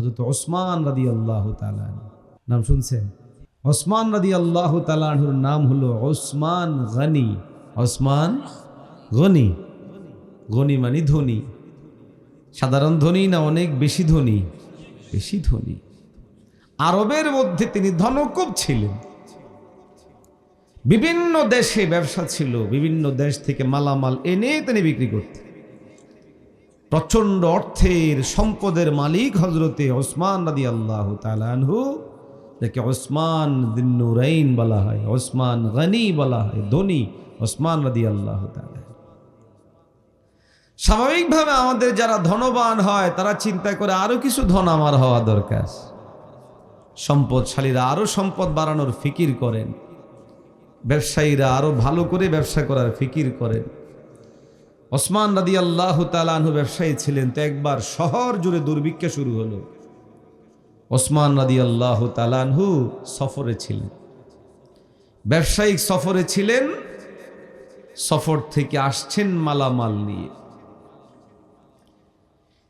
হযরত ওসমান রাদিয়াল্লাহু তাআলা আনহু। নাম শুনছেন? ওসমান রাদিয়াল্লাহু তাআলা আনহুর নাম হলো ওসমান গনি। ওসমান গনি, গনি মানে ধনী। সাধারণ ধনী না, অনেক বেশি ধনী? বেশি ধনী। আরবের মধ্যে তিনি ধনকুব ছিলেন। বিভিন্ন দেশে ব্যবসা ছিল, বিভিন্ন দেশ থেকে মালামাল এনে তিনি বিক্রি করতেন। প্রচন্ড অর্থের সম্পদের মালিক হযরতে ওসমান রাদিয়াল্লাহু তাআলা আনহু, যাকে ওসমান যিন নূরাইন বলা হয়, ওসমান গনি বলা হয়, ধনী ওসমান রাদিয়াল্লাহু তাআলা। স্বাভাবিকভাবে আমাদের যারা ধনবান হয় তারা চিন্তা করে আরো কিছু ধন আমার হওয়া দরকার। সম্পদশালীরা আরো সম্পদ বাড়ানোর ফিকির করেন, ব্যবসায়ীরা আরো ভালো করে ব্যবসা করার ফিকির করেন। ওসমান রাদিয়াল্লাহু তাআলা আনহু ব্যবসায়ী ছিলেন, তো একবার শহর জুড়ে দুর্ভিক্ষ শুরু হলো। ওসমান রাদিয়াল্লাহু তাআলা আনহু সফরে ছিলেন, ব্যবসায়িক সফরে ছিলেন। সফর থেকে আসছেন মালামাল নিয়ে।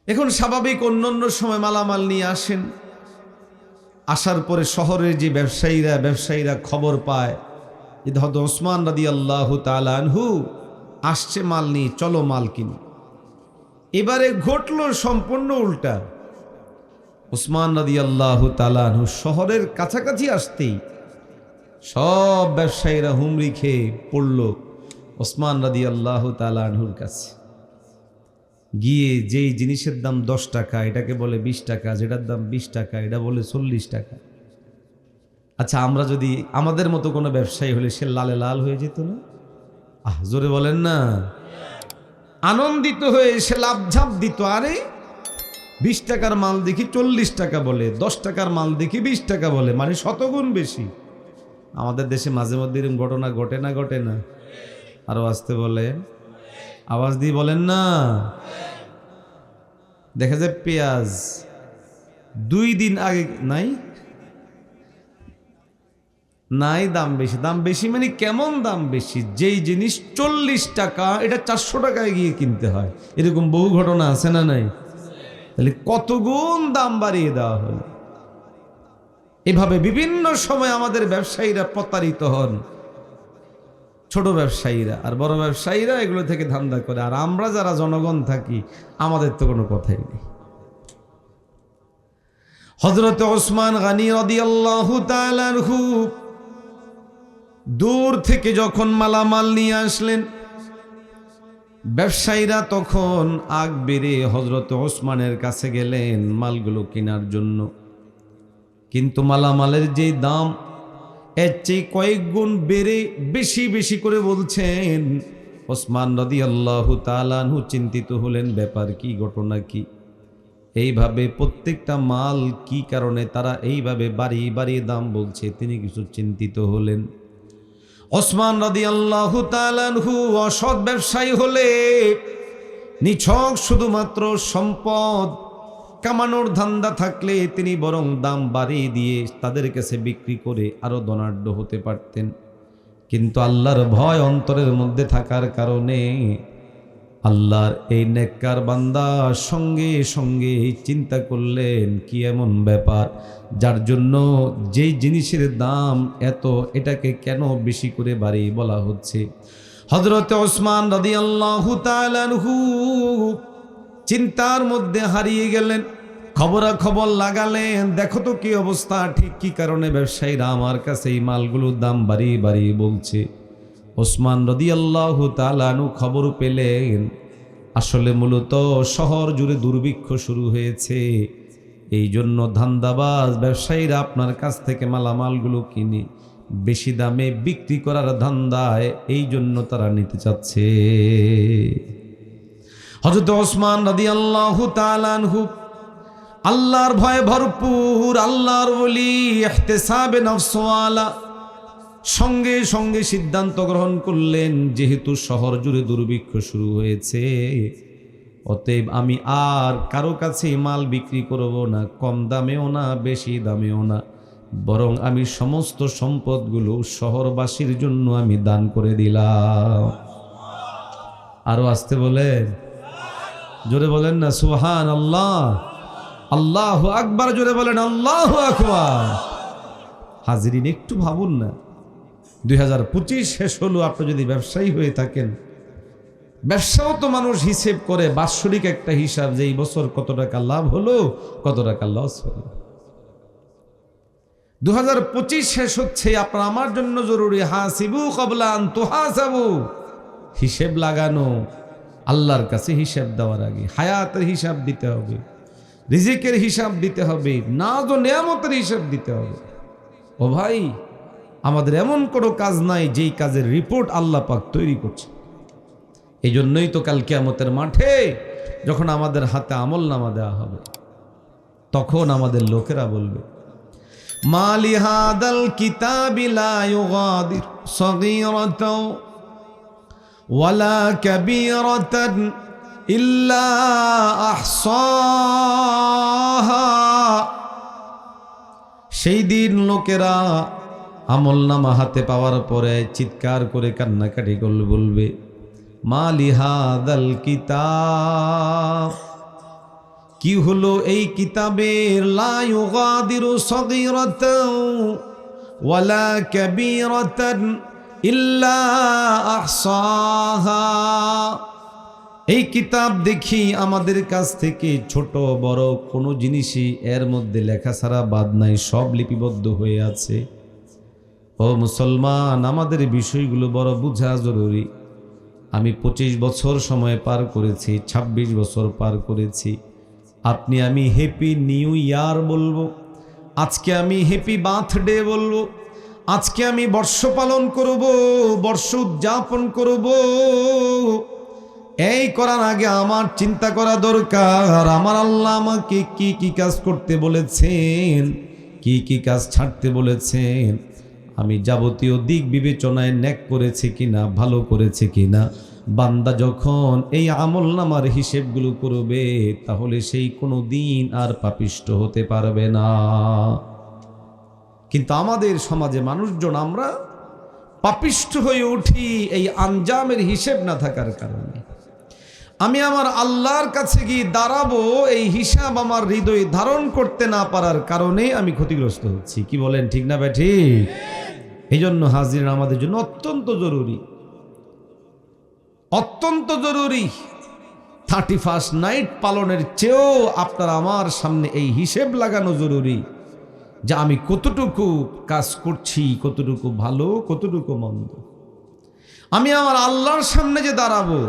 এখন স্বাভাবিক অন্যান্য সময় মালামাল নিয়ে আসেন, আসার পরে শহরের যে ব্যবসায়ীরা খবর পায় যে হযরত ওসমান রাদিয়াল্লাহু তাআলা আনহু আসছে মাল নিয়ে, চলো মাল কিনি। এবারে ঘটলো সম্পূর্ণ উল্টা। ওসমান রাদিয়াল্লাহু তাআলা আনহু শহরের কাছাকাছি আসতেই সব ব্যবসায়ীরা হুমড়ি খেয়ে পড়ল ওসমান রাদিয়াল্লাহু তাআলা আনহুর কাছে। গিয়ে যেই জিনিসের দাম 10 টাকা এটাকে বলে 20 টাকা, যেটার দাম 20 টাকা এটা বলে 40 টাকা। আচ্ছা, আমরা যদি আমাদের মতো কোনো ব্যবসায়ী হলে সে লালে লাল হয়ে যেত না? জোরে বলেন না। আনন্দিত হয়ে সে লাভঝাপ দিত। আরে 20 টাকার মাল দেখি 40 টাকা বলে, 10 টাকার মাল দেখি 20 টাকা বলে, মানে শতগুণ বেশি। আমাদের দেশে মাঝে মধ্যে এরকম ঘটনা ঘটে না? আরো আসতে বলে, আওয়াজ দিয়ে বলেন না। দেখা যায় পেঁয়াজ 2 দিন আগে নাই দাম বেশি মানে কেমন দাম বেশি? যেই জিনিস 40 টাকা এটা 400 টাকায় গিয়ে কিনতে হয়। এরকম বহু ঘটনা আছে না নাই? তাহলে কত গুণ দাম বাড়িয়ে দেওয়া হলো। এভাবে বিভিন্ন সময় আমাদের ব্যবসায়ীরা প্রতারিত হন, ছোট ব্যবসায়ীরা। আর বড় ব্যবসায়ীরা এগুলো থেকে ধান্দা করে, আর আমরা যারা জনগণ থাকি আমাদের তো কোনো কথাই নেই। হযরত ওসমান গনি রাদিয়াল্লাহু তাআলা আনহু দূর থেকে যখন মালামাল নিয়ে আসলেন, ব্যবসায়ীরা তখন আগ বেড়ে হযরত ওসমানের কাছে গেলেন মালগুলো কেনার জন্য। কিন্তু মালামালের যে দাম এর চেয়ে কয়েক গুণ বেড়ে বেশি করে বলছেন। ওসমান রাদিয়াল্লাহু তাআলা আনহু চিন্তিত হলেন, ব্যাপার কি, ঘটনা কি? এইভাবে প্রত্যেকটা মাল কি কারণে তারা এইভাবে বাড়িয়ে দাম বলছে, তিনি কিছু চিন্তিত হলেন। ওসমান রাদিয়াল্লাহু তাআলা আনহু অসৎ ব্যবসায়ী হলে নিছক শুধুমাত্র সম্পদ কামানোর ধান্দা থাকলে তিনি বরং দাম বাড়িয়ে দিয়ে তাদের কাছে বিক্রি করে আরো ধনাঢ্য হতে পারতেন। কিন্তু আল্লাহর ভয় অন্তরের মধ্যে থাকার কারণে আল্লাহর এই নেককার বান্দা সঙ্গে সঙ্গে চিন্তা করলেন, কি এমন ব্যাপার যার জন্য যেই জিনিসের দাম এত, এটাকে কেন বেশি করে বাড়িয়ে বলা হচ্ছে? হযরত ওসমান রাদিয়াল্লাহু তাআলা আনহু চিন্তার মধ্যে হারিয়ে গেলেন। খবরাখবর লাগালেন, দেখো তো কি অবস্থা, ঠিক কি কারণে ব্যবসায়ীরা আমার কাছে এই মালগুলোর দাম বাড়িয়ে বলছে। ওসমান রাদিয়াল্লাহু তাআলা আনহু খবর পেলেন আসলে মূলত শহর জুড়ে দুর্ভিক্ষ শুরু হয়েছে, এই জন্য ধান্দাবাজ ব্যবসায়ীরা আপনার কাছ থেকে মালামালগুলো কিনে বেশি দামে বিক্রি করার ধান্দায় এই জন্য তারা নিতে চাচ্ছে। হযরত ওসমান রাদিয়াল্লাহু তাআলা আনহু আল্লাহর ভয়ে ভরপুর, আল্লাহর ওলি, ইহতিসাবে নফসওয়ালা, সঙ্গে সঙ্গে সিদ্ধান্ত গ্রহণ করলেন, যেহেতু শহর জুড়ে দুর্ভিক্ষ শুরু হয়েছে, অতএব আমি আর কারো কাছে মাল বিক্রি করব না, কম দামেও না বেশি দামেও না, বরং আমি সমস্ত সম্পদগুলো শহরবাসীর জন্য আমি দান করে দিলাম। আরো আসতে বলেন, জোরে বলেন না সুবহানাল্লাহ। আল্লাহু আকবার, জোরে বলেন আল্লাহু আকবার। হাজিরিন, একটু ভাবুন না, 2025 শেষ হলো, আপনি যদি ব্যবসায়ী হয়ে থাকেন, ব্যবসাও তো মানুষ হিসেব করে, বাৎসরিক একটা হিসাব, যে এই বছর কত টাকা লাভ হলো, কত টাকা লস হলো। 2025 শেষ হচ্ছে, আপনার আমার জন্য জরুরি হাসিবু ক্বাবলা আন তুহাসাবু, হিসেব লাগানো, আল্লাহর কাছে হিসাব দেওয়ার আগে হায়াতের হিসাব দিতে হবে, রিজিকের হিসাব দিতে হবে, নাজ ও নিয়ামতের হিসাব দিতে হবে। ও ভাই, আমাদের এমন কোনো কাজ নাই যেই কাজের রিপোর্ট আল্লাহ পাক তৈরি করছে। এই জন্যই তো কাল কিয়ামতের মাঠে যখন আমাদের হাতে আমলনামা দেওয়া হবে, তখন আমাদের লোকেরা বলবে, মালি হাদাল কিতাবি লা ইউগাদির সগীরাতাও ওয়ালা কাবীরাতান ইল্লা আহসাহা। সেই দিন লোকেরা আমলনামা হাতে পাওয়ার পরে চিৎকার করে কান্নাকাটি করলে বলবে, মালি হাদাল কিতাব, কি হলো এই কিতাবের, লা ইউগাদিরু সগীরাতাও ওয়ালা কাবীরাতান ইল্লা আহসাহা। এই কিতাব দেখি আমাদের কাছ থেকে ছোট বড় কোনো জিনিসই এর মধ্যে লেখা ছাড়া বাদ নাই, সব লিপিবদ্ধ হয়ে আছে। ও মুসলমান, আমাদের বিষয়গুলো বড় বোঝা জরুরি। আমি 25 বছর সময় পার করেছি, 26 বছর পার করেছি। আপনি আমি হ্যাপি নিউ ইয়ার বলবো, আজকে আমি হ্যাপি বার্থডে বলবো, আজকে আমি বর্ষ পালন করব, বর্ষ উদযাপন করব। এই করার আগে আমার চিন্তা করা দরকার, আমার আল্লাহ আমাকে কি কি কাজ করতে বলেছেন, কি কি কাজ ছাড়তে বলেছেন, আমি যাবতীয় দিক বিবেচনায় নেক করেছি কিনা, ভালো করেছে কিনা। বান্দা যখন এই আমলনামার হিসেবগুলো করবে, তাহলে সেই কোনো দিন আর পাপিষ্ট হতে পারবে না। কিন্তু আমাদের সমাজে মানুষজন আমরা পাপিষ্ট হয়ে উঠি এই আঞ্জামের হিসেব না থাকার কারণে। আমি আমার আল্লাহর কাছে গিয়ে দাঁড়াবো, এই হিসাব আমার হৃদয়ে ধারণ করতে না পারার কারণে আমি ক্ষতিগ্রস্ত হচ্ছি। কি বলেন, ঠিক না বেঠি? এই জন্য হাজির আমাদের জন্য অত্যন্ত জরুরি, অত্যন্ত জরুরি। 31st নাইট পালনের চেয়েও আপনার আমার সামনে এই হিসেব লাগানো জরুরি, যে আমি কতটুকু কাজ করছি, কতটুকু ভালো, কতটুকু মন্দ। আমি আমার আল্লাহর সামনে যে দাঁড়াবো,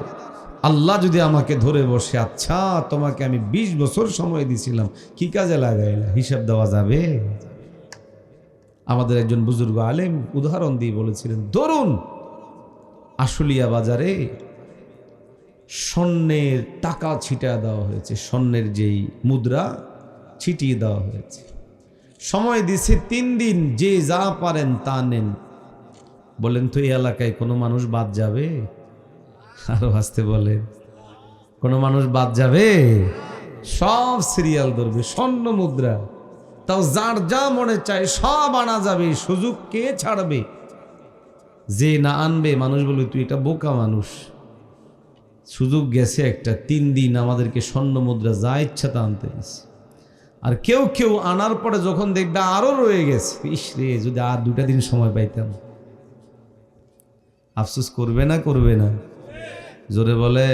আল্লাহ যদি আমাকে ধরে বসে, আচ্ছা তোমাকে আমি 20 বছর সময় দিছিলাম, কি কাজে লাগাইলা, হিসাব দেওয়া যাবে? আমাদের একজন বুজুর্গ আলেম উদাহরণ দিয়ে বলেছিলেন, ধরুন আশুলিয়া বাজারে স্বর্ণের টাকা ছিটিয়ে দেওয়া হয়েছে, স্বর্ণের যেই মুদ্রা ছিটিয়ে দেওয়া হয়েছে, সময় দিছে 3 দিন, যে যা পারেন তা নেন। বলেন তো এই এলাকায় কোনো মানুষ বাদ যাবে? আরো আসতে বলেন, কোনো মানুষ বাদ যাবে? সব সিরিয়াল ধরবে, স্বর্ণ মুদ্রা, তাও যার যা মনে চায় সব আনা যাবে, সুযোগ কে ছাড়বে? যে না আনবে মানুষ বলবে তুই এটা বোকা মানুষ। সুযোগ গেছে একটা, 3 দিন আমাদেরকে স্বর্ণ মুদ্রা যা ইচ্ছা তা আনতে গেছে। আর কেউ কেউ আনার পরে যখন দেখবে আরো রয়ে গেছে, ইস রে যদি আর 2টা দিন সময় পাইতাম। আফসোস করবে না করবে না? জোরে বলে,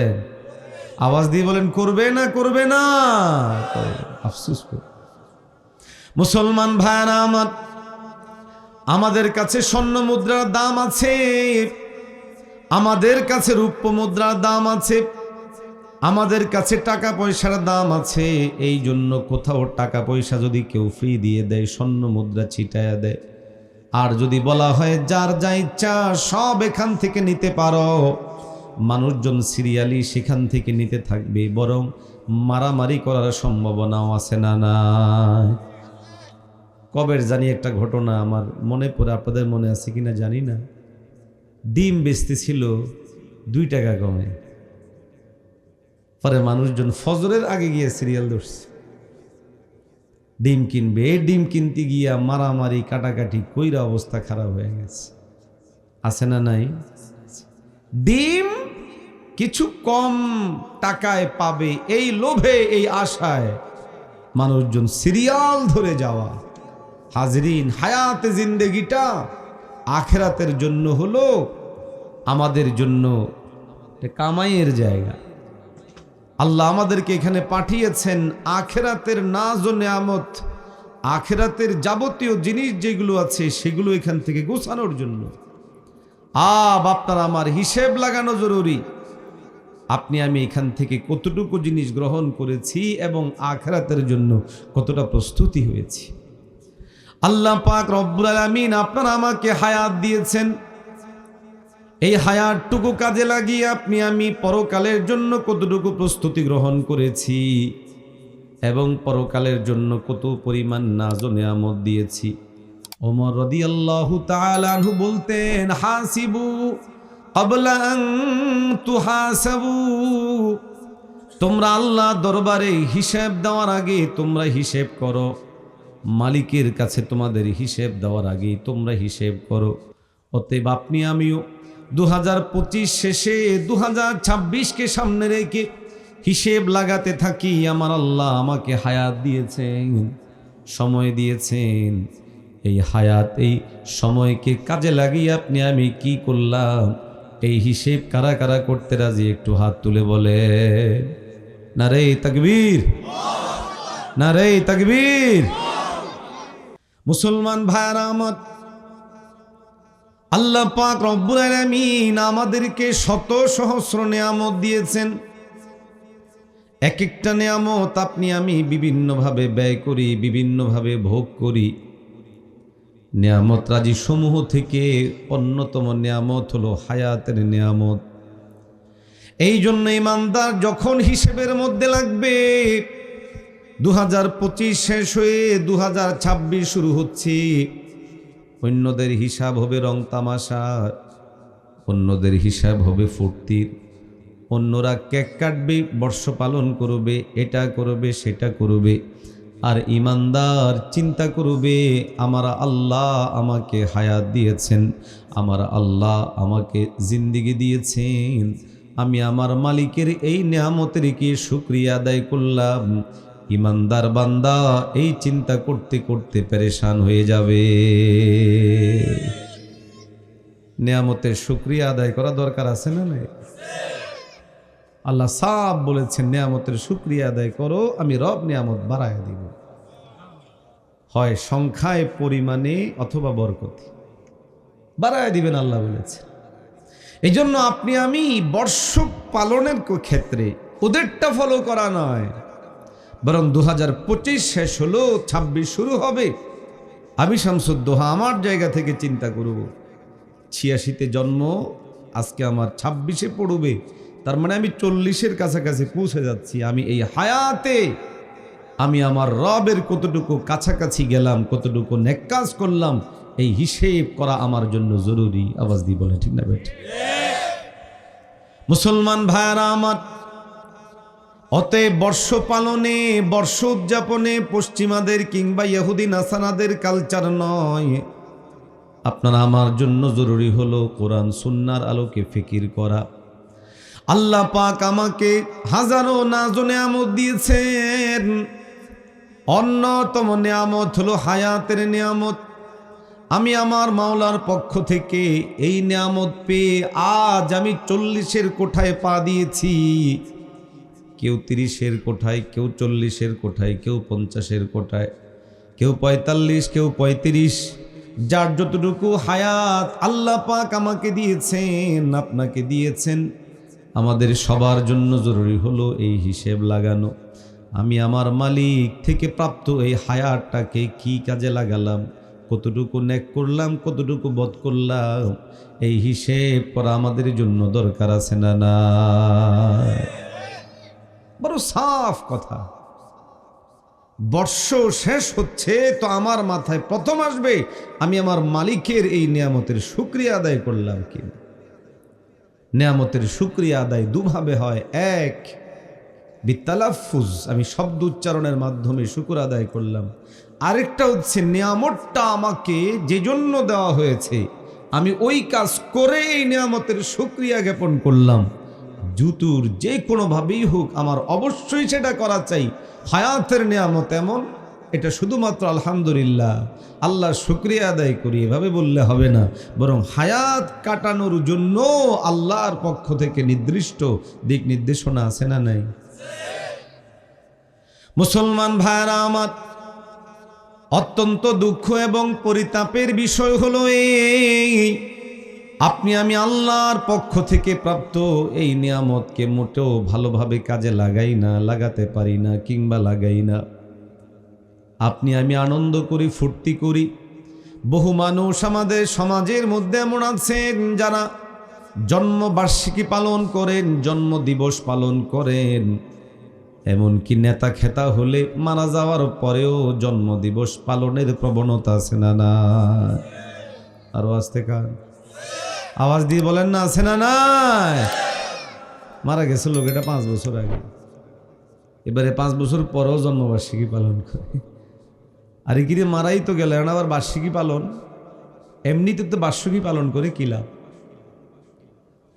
আওয়াজ দিয়ে বলেন, করবে না করবে না? আফসোস করবে। মুসলমান ভাইরা আমার, আমাদের কাছে স্বর্ণ মুদ্রার দাম আছে, আমাদের কাছে রূপ্য মুদ্রার দাম আছে, আমাদের কাছে টাকা পয়সার দাম আছে। এই জন্য কোথাও টাকা পয়সা যদি কেউ ফ্রি দিয়ে দেয়, স্বর্ণ মুদ্রা ছিটায়া দেয়, আর যদি বলা হয় যার যা ইচ্ছা সব এখান থেকে নিতে পারো, মানুষজন সিরিয়ালি সেখান থেকে নিতে থাকবে, বরং মারামারি করার সম্ভাবনাও আছে না? না, কবের জানি একটা ঘটনা আমার মনে পড়ে, আপনাদের মনে আছে কিনা জানি না। ডিম বেচতেছিল 2 টাকা কমে, পরে মানুষজন ফজরের আগে গিয়ে সিরিয়াল ধরছে, ডিম কিনবে। ডিম কিনতে গিয়া মারামারি কাটাকাটি কইরা অবস্থা খারাপ হয়ে গেছে। আছে না নাই? ডিম কিছু কম টাকায় পাবে এই লোভে, এই আশায় মানুষজন সিরিয়াল ধরে যাওয়া। হাজরিন, হায়াতে জিন্দেগিটা আখেরাতের জন্য হলো, আমাদের জন্য কামাইয়ের জায়গা। আল্লাহ আমাদেরকে এখানে পাঠিয়েছেন আখেরাতের নাজ ও নেয়ামত, আখেরাতের যাবতীয় জিনিস যেগুলো আছে সেগুলো এখান থেকে গোছানোর জন্য। আপনার আমার হিসেব লাগানো জরুরি। আপনি আমি এখান থেকে কতটুকু জিনিস গ্রহণ করেছি এবং আখেরাতের জন্য কতটা প্রস্তুতি হয়েছি। আল্লাহ পাক রব্বুল আলামিন আপনার আমাকে হায়াত দিয়েছেন। এই হায়াতটুকু কাজে লাগিয়ে আপনি আমি পরকালের জন্য কতটুকু প্রস্তুতি গ্রহণ করেছি এবং পরকালের জন্য কত পরিমাণ নাজ ও নিয়ামত দিয়েছি। ওমর রাদিয়াল্লাহু তাআলা আনহু বলতেন, হাসিবু ক্বাবলা আন তুহাসাবু, তোমরা আল্লাহ দরবারে হিসাব দেওয়ার আগে তোমরা হিসেব করো। মালিকের কাছে তোমাদের হিসেব দেওয়ার আগে তোমরা হিসেব করো। অতএব আপনি আমিও 2025 শেষে 2026কে সামনে রেখে হিসেব লাগাতে থাকি। আমার আল্লাহ আমাকে হায়াত দিয়েছেন, সময় দিয়েছেন। এই হায়াত, এই সময়কে কাজে লাগিয়ে আপনি আমি কি করলাম, এই হিসেব কারা কারা করতে রাজি একটু হাত তুলে বলে নারে তাকবীর, নারে তাকবীর। মুসলমান ভাইরা আমার, আল্লাহ পাক রব্বুল আলামিন আমাদেরকে শত সহস্র নিয়ামত দিয়েছেন। এক একটা নিয়ামত আপনি আমি বিভিন্নভাবে ব্যয় করি, বিভিন্নভাবে ভোগ করি। নিয়ামত রাজি সমূহ থেকে অন্যতম নিয়ামত হলো হায়াতের নিয়ামত। এই জন্য ইমানদার যখন হিসেবের মধ্যে লাগবে, 2025 শেষ হয়ে 2026 শুরু হচ্ছে, অন্যদের হিসাব হবে রং তামাশার, অন্যদের হিসাব হবে ফুর্তির। অন্যরা কেক কাটবে, বর্ষ পালন করবে, এটা করবে সেটা করবে, আর ইমানদার চিন্তা করবে আমার আল্লাহ আমাকে হায়াত দিয়েছেন, আমার আল্লাহ আমাকে জিন্দেগি দিয়েছেন, আমি আমার মালিকের এই নিয়ামতের কি শুকরিয়া আদায় করলাম। ইমানদার বান্দা এই চিন্তা করতে করতে পেরেশান হয়ে যাবে। নিয়ামতের শুকরিয়া আদায় করা দরকার আছে না নাই? আল্লাহ সাফ বলেছেন, নিয়ামতের শুকরিয়া আদায় করো, আমি রব নিয়ামত বাড়ায় দিব, হয় সংখ্যায় পরিমাণে অথবা বরকতে বাড়ায় দিবেন আল্লাহ বলেছেন। এই জন্য আপনি আমি বর্ষ পালনের ক্ষেত্রে ওদেরটা ফলো করা নয়, বরং 2025 শেষ হলো, 26 শুরু হবে। আমি শামসুদ্দোহা আমার জায়গা থেকে চিন্তা করব, 86তে জন্ম, আজকে আমার 26-এ পড়বে, তার মানে আমি 40-এর কাছাকাছি পৌঁছে যাচ্ছি। আমি এই হায়াতে আমি আমার রবের কতটুকু কাছাকাছি গেলাম, কতটুকু নেক কাজ করলাম, এই হিসেব করা আমার জন্য জরুরি। আওয়াজ দিয়ে বলে ঠিক না বেটি? মুসলমান ভাইরা আমার, অতএব বর্ষ পালনে, বর্ষ উদযাপনে পশ্চিমাদের কিংবা ইহুদি নাসারাদের কালচার নয়। আপনার আমার জন্য জরুরি হলো কোরআন সুন্নাহর আলোকে ফিকির করা। আল্লাহ পাক আমাকে হাজারো নাজ ও নিয়ামত দিয়েছেন। অন্যতম নিয়ামত হলো হায়াতের নিয়ামত। আমি আমার মাওলার পক্ষ থেকে এই নিয়ামত পেয়ে আজ আমি 40-এর কোঠায় পা দিয়েছি। কেউ 30-এর কোঠায়, কেউ 40-এর কোঠায়, কেউ 50-এর কোঠায়, কেউ 45, কেউ 35। যার যতটুকু হায়াত আল্লাহ পাক আমাকে দিয়েছেন, আপনাকে দিয়েছেন, আমাদের সবার জন্য জরুরি হলো এই হিসেব লাগানো। আমি আমার মালিক থেকে প্রাপ্ত এই হায়াতটাকে কি কাজে লাগালাম, কতটুকু নেক করলাম, কতটুকু বদ করলাম, এই হিসেব করা আমাদের জন্য দরকার আছে না? না, বড় সাফ কথা। বর্ষ শেষ হচ্ছে তো আমার মাথায় প্রথম আসবে আমি আমার মালিকের এই নিয়ামতের শুকরিয়া আদায় করলাম কিনা। নিয়ামতের শুকরিয়া আদায় দুভাবে হয়। এক, বিতালাফুজ, আমি শব্দ উচ্চারণের মাধ্যমে শুকর আদায় করলাম। আরেকটা হচ্ছে নিয়ামতটা আমাকে যে জন্য দেওয়া হয়েছে আমি ওই কাজ করে এই নিয়ামতের শুকরিয়া জ্ঞাপন করলাম। জুতুর যে কোনোভাবেই হোক আমার অবশ্যই সেটা করা চাই। হায়াতের নিয়ামত এমন, এটা শুধুমাত্র আলহামদুলিল্লাহ আল্লাহর শুকরিয়া আদায় করি এভাবে বললে হবে না, বরং হায়াত কাটানোর জন্য আল্লাহর পক্ষ থেকে নির্দিষ্ট দিক নির্দেশনা আছে না নাই? মুসলমান ভাইরা আমার, অত্যন্ত দুঃখ এবং পরিতাপের বিষয় হলো এই, আপনি আমি আল্লাহর পক্ষ থেকে প্রাপ্ত এই নিয়ামতকে মোটেও ভালোভাবে কাজে লাগাই না, লাগাতে পারি না কিংবা লাগাই না। আপনি আমি আনন্দ করি, ফুর্তি করি। বহু মানুষ আমাদের সমাজের মধ্যে এমন আছেন যারা জন্মবার্ষিকী পালন করেন, জন্ম দিবস পালন করেন, এমনকি নেতা খেতা হলে মারা যাওয়ার পরেও জন্মদিবস পালনের প্রবণতা আছে না না? আরো আসতে কান আওয়াজ দিয়ে বলেন না, আছে না নাই? মারা গেছে লোক এটা 5 বছর আগে, এবারে 5 বছর পরেও জন্মবার্ষিকী পালন করে। আরে কিরে মারাই তো গেল, আবার বার্ষিকী পালন? এমনিতে তো বার্ষিকী পালন করে কি লাভ?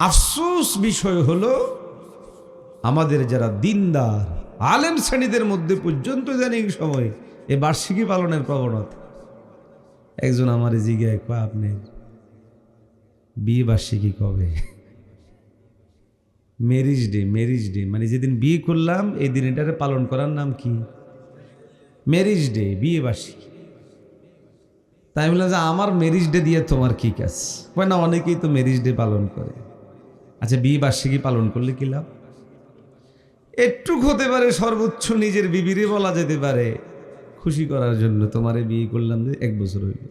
আফসোস বিষয় হলো আমাদের যারা দিনদার আলেম শ্রেণীদের মধ্যে পর্যন্ত ইদানিং সময় এই বার্ষিকী পালনের প্রবণতা। একজন আমার জিজ্ঞাসা কয়, আপনি বিয়ে বার্ষিকী কবে? Marriage day. ম্যারিজ ডে মানে যেদিন বিয়ে করলাম এই দিন এটারে পালন করার নাম কি? ম্যারিজ ডে, বিয়ে বার্ষিকী। তাই বললাম যে আমার ম্যারিজ ডে দিয়ে তোমার কি কাজ? কয় না, অনেকেই তো ম্যারিজ ডে পালন করে। আচ্ছা, বিয়ে বার্ষিকী পালন করলে কি লাভ? একটু হতে পারে সর্বোচ্চ নিজের বিবিরে বলা যেতে পারে খুশি করার জন্য তোমারে বিয়ে করলাম যে 1 বছর হইল,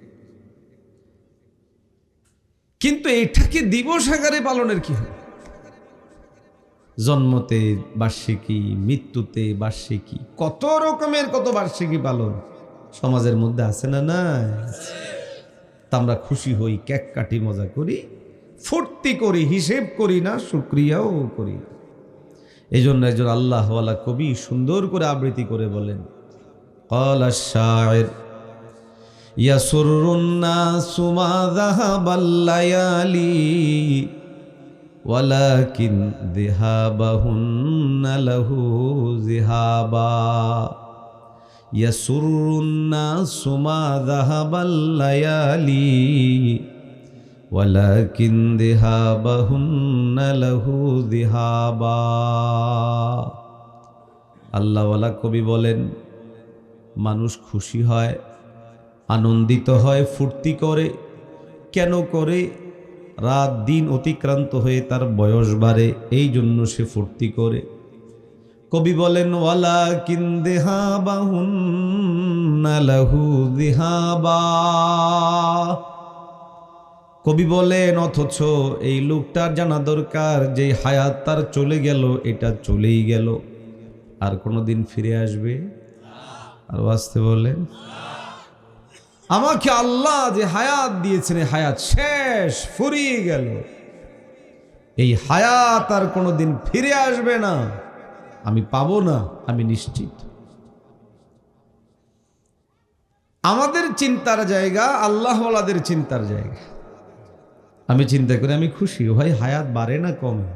কিন্তু এটাকে দিবস আকারে পালনের কি হয়? জন্মতে বার্ষিকী, মৃত্যুতে বার্ষিকী, কত রকমের কত বার্ষিকী পালন সমাজের মধ্যে আছে না না? তা আমরা খুশি হই, কেক কাটি, মজা করি, ফুর্তি করি, হিসেব করি না, শুকরিয়াও করি। এই জন্য একজন আল্লাহওয়ালা কবি সুন্দর করে আবৃত্তি করে বলেন, ক্বালা আশ-শাইর ইয়াসুরুন নাসু মা যাহাবাল লায়ালি ওয়ালাকিন যিহাবাহুন্না লাহু যিহাবা। ইয়াসুরুন নাসু মা যাহাবাল লায়ালি ওয়ালাকিন যিহাবাহুন্না লাহু যিহাবা। আল্লাহওয়ালা কবি বলেন, মানুষ খুশি হয়, আনন্দিত হয়, ফুর্তি করে। কেন করে? রাত দিন অতিক্রান্ত হয়ে তার বয়স বাড়ে, এই জন্য সে ফুর্তি করে। কবি বলেন, ওয়ালাকিন যিহাবাহুন্না লাহু যিহাবা। কবি বলেন, অথচ এই লোকটার জানা দরকার যে হায়াত তার চলে গেল, এটা চলেই গেল, আর কোনোদিন ফিরে আসবে? আর আসতে বলেন, আমাকে আল্লাহ যে হায়াত দিয়েছেন, হায়াত শেষ, ফুরিয়ে গেল, এই হায়াত আর কোনোদিন ফিরে আসবে না, আমি পাবো না, আমি নিশ্চিত। আমাদের চিন্তার জায়গা আল্লাহওয়ালাদের চিন্তার জায়গা। আমি চিন্তা করি, আমি খুশি, ভাই হায়াত বাড়ে না কমে?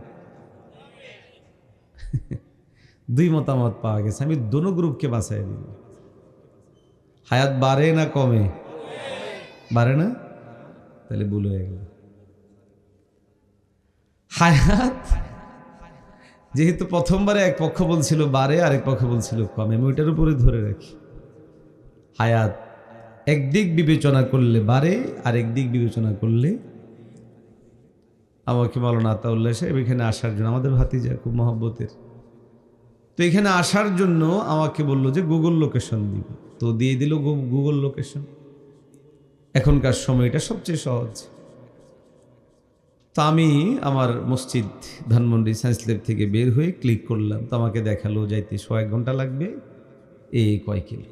2 মতামত পাওয়া গেছে, আমি দোনো গ্রুপকে বাঁচাই দিব। হায়াত বাড়ে না কমে? বাড়ে না? তাহলে ভুল হয়ে গেল। হায়াত যেহেতু প্রথমবারে এক পক্ষ বলছিল বাড়ে, আরেক পক্ষ বলছিল কমে, আমি ওইটার উপরে ধরে রাখি। হায়াত একদিক বিবেচনা করলে বাড়ে, আরেক দিক বিবেচনা করলে। আমাকে মাওলানা আতাউল্লাহ সাহেব এখানে আসার জন্য, আমাদের ভাতিজা খুব মহব্বতের, তো এখানে আসার জন্য আমাকে বললো যে গুগল লোকেশন দিব, তো দিয়ে দিল গুগল লোকেশন। এখনকার সময় এটা সবচেয়ে সহজ। তো আমি আমার মসজিদ ধানমন্ডি সায়েন্স ল্যাব থেকে বের হয়ে ক্লিক করলাম, তো আমাকে দেখালো যাইতে 1 ঘন্টা লাগবে, এই কয় কিলো।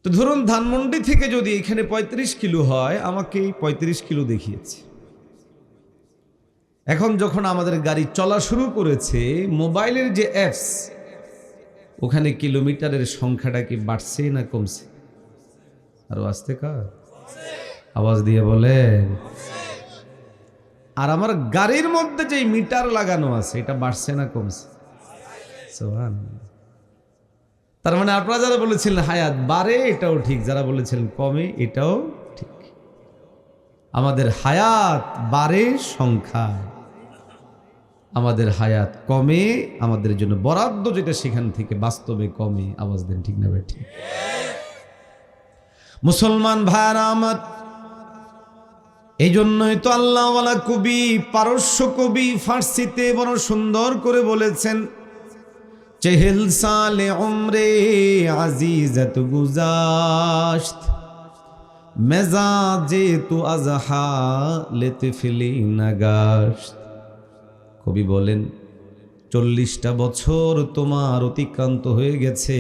তো ধরুন ধানমন্ডি থেকে যদি এখানে 35 কিলো হয়, আমাকে 35 কিলো দেখিয়েছে। এখন যখন আমাদের গাড়ি চলা শুরু করেছে, মোবাইলের যে অ্যাপস, ওখানে কিলোমিটারের সংখ্যাটা কি বাড়ছে না কমছে? আরো আসতে কার আওয়াজ দিয়ে বলেন। আর আমার গাড়ির মধ্যে যে মিটার লাগানো আছে এটা বাড়ছে না কমছে? সুবহানাল্লাহ। তার মানে আপনারা যারা বলেছিলেন হায়াত বাড়ে এটাও ঠিক, যারা বলেছিলেন কমে এটাও ঠিক। আমাদের হায়াত বাড়ে সংখ্যায়, আমাদের হায়াত কমে আমাদের জন্য বরাদ্দ যেটা সেখান থেকে বাস্তবে কমে। আওয়াজ দেন ঠিক না বেঠিক? মুসলমান ভাইরা আমার, এই জন্যই তো আল্লাহওয়ালা কবি, পারস্য কবি ফার্সিতে বড় সুন্দর করে বলেছেন, চেহেল সালে উমরে আজিজত গুজাশত মেজাজে তু আজহা লেতে ফিলি নাগাশত। কবি বলেন 40টা বছর তোমার অতিক্রান্ত হয়ে গেছে,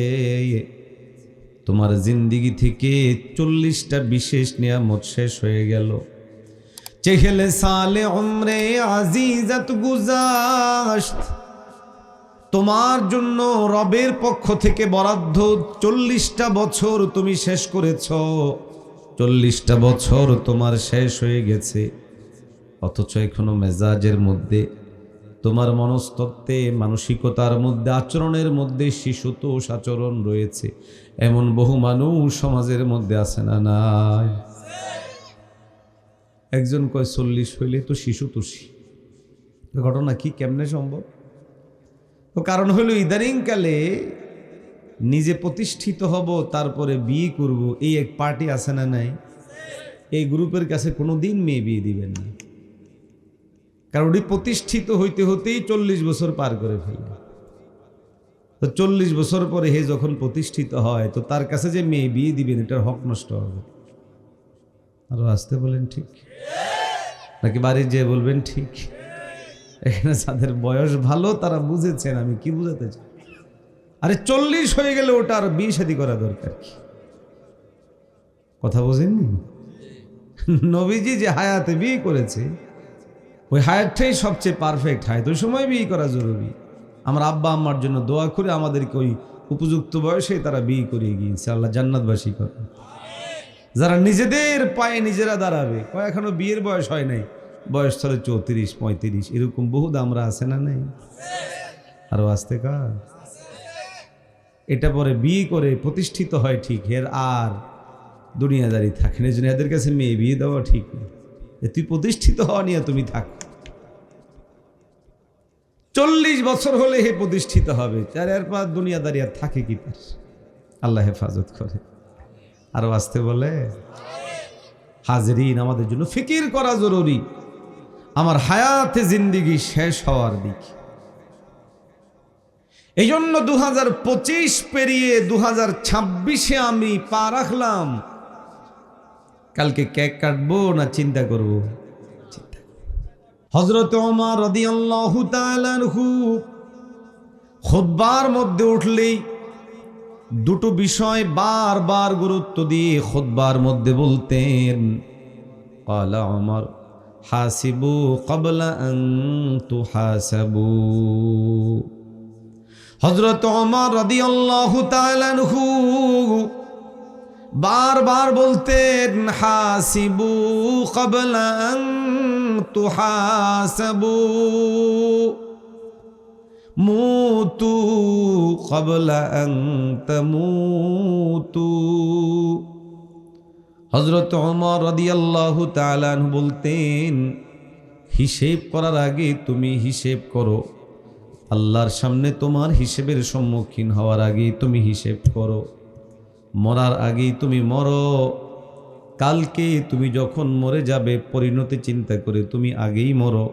তোমার জিন্দিগি থেকে 40টা বিশেষ নিয়ামত শেষ হয়ে গেল। চেহেলে সালে উমরে আজিজত গুজাশত, তোমার জন্য রবের পক্ষ থেকে বরাদ্দ 40টা বছর তুমি শেষ করেছ, 40টা বছর তোমার শেষ হয়ে গেছে, অথচ এখনো মেজাজের মধ্যে, তোমার মনস্তত্ত্বে, মানসিকতার মধ্যে, আচরণের মধ্যে শিশুতোষ আচরণ রয়েছে। এমন বহু মানুষ সমাজের মধ্যে আছে না নাই? একজন কয় 40 হইলে তো শিশুতোষী। ঘটনা কি, কেমনে সম্ভব? তো কারণ হলো ইদানিংকালে নিজে প্রতিষ্ঠিত হব তারপরে বিয়ে করব, এই এক পার্টি আছে না নাই? এই গ্রুপের কাছে কোনোদিন মেয়ে বিয়ে দিবেন না, কারণ ওই প্রতিষ্ঠিত হইতে হতেই 40 বছর পার করে ফেলে। তো 40 বছর পরে হে যখন প্রতিষ্ঠিত হয়, তো তার কাছে যে মেয়ে বিয়ে দিবেন এটার হক নষ্ট হবে। আরো আসতে বলেন ঠিক নাকি বাড়ি যেয়ে বলবেন ঠিক? এখানে যাদের বয়স ভালো তারা বুঝেছেন আমি কি বুঝাতে চাই। আরে 40 হয়ে গেলে ওটা আর বিয়ে শাদী করা দরকার কি? কথা বোঝেননি? নবীজি যে হায়াতে বিয়ে করেছে ওই হায়াতটাই সবচেয়ে পারফেক্ট হায়াত, ওই সময় বিয়ে করা জরুরি। আমার আব্বা আম্মার জন্য দোয়া করে আমাদেরকে ওই উপযুক্ত বয়সে তারা বিয়ে করিয়ে গিয়েছে। আল্লাহ জান্নাতবাসী করে। যারা নিজেদের পায়ে নিজেরা দাঁড়াবে, এখনো বিয়ের বয়স হয় নাই, বয়স চলে 34, 35, এরকম বহু আমরা আছে না নাই? আরো আসতে কার এটা পরে বিয়ে করে প্রতিষ্ঠিত হয় ঠিক, এর আর দুনিয়াদারি থাকে না। জন্য এদের কাছে মেয়ে বিয়ে দেওয়া ঠিক না, তুই প্রতিষ্ঠিত হওয়া নিয়ে তুমি থাক। 40 বছর হলে হে প্রতিষ্ঠিত হবে, এরপর দুনিয়াদারি আর থাকে কি তার? আল্লাহ হেফাজত করে। আরো আসতে বলে হাজরিন, আমাদের জন্য ফিকির করা জরুরি আমার হায়াতে জিন্দিগি শেষ হওয়ার দিক। এই জন্য 2025 পেরিয়ে 2026-এ আমি পা রাখলাম। কালকে কেক কাটবো না চিন্তা করব? হযরত ওমর রাদিয়াল্লাহু তাআলা আনহু খুতবার মধ্যে উঠলেই দুটো বিষয় বারবার গুরুত্ব দিয়ে খুতবার মধ্যে বলতেন। ক্বালা ওমর হাসিবু ক্বাবলা আন তুহাসাবু। হযরত ওমর রাদিয়াল্লাহু তাআলা আনহু বারবার বলতেন হাসিবু ক্বাবলা আন তুহাসাবু, মুতু ক্বাবলা আন তামুতু। হযরত ওমর রাদিয়াল্লাহু তাআলা আনহু বলতেন, হিসেব করার আগে তুমি হিসেব করো, আল্লাহর সামনে তোমার হিসেবের সম্মুখীন হওয়ার আগে তুমি হিসেব করো, মরার আগেই তুমি মরো। কালকে তুমি যখন মরে যাবে পরিণতি চিন্তা করে তুমি আগেই মরো।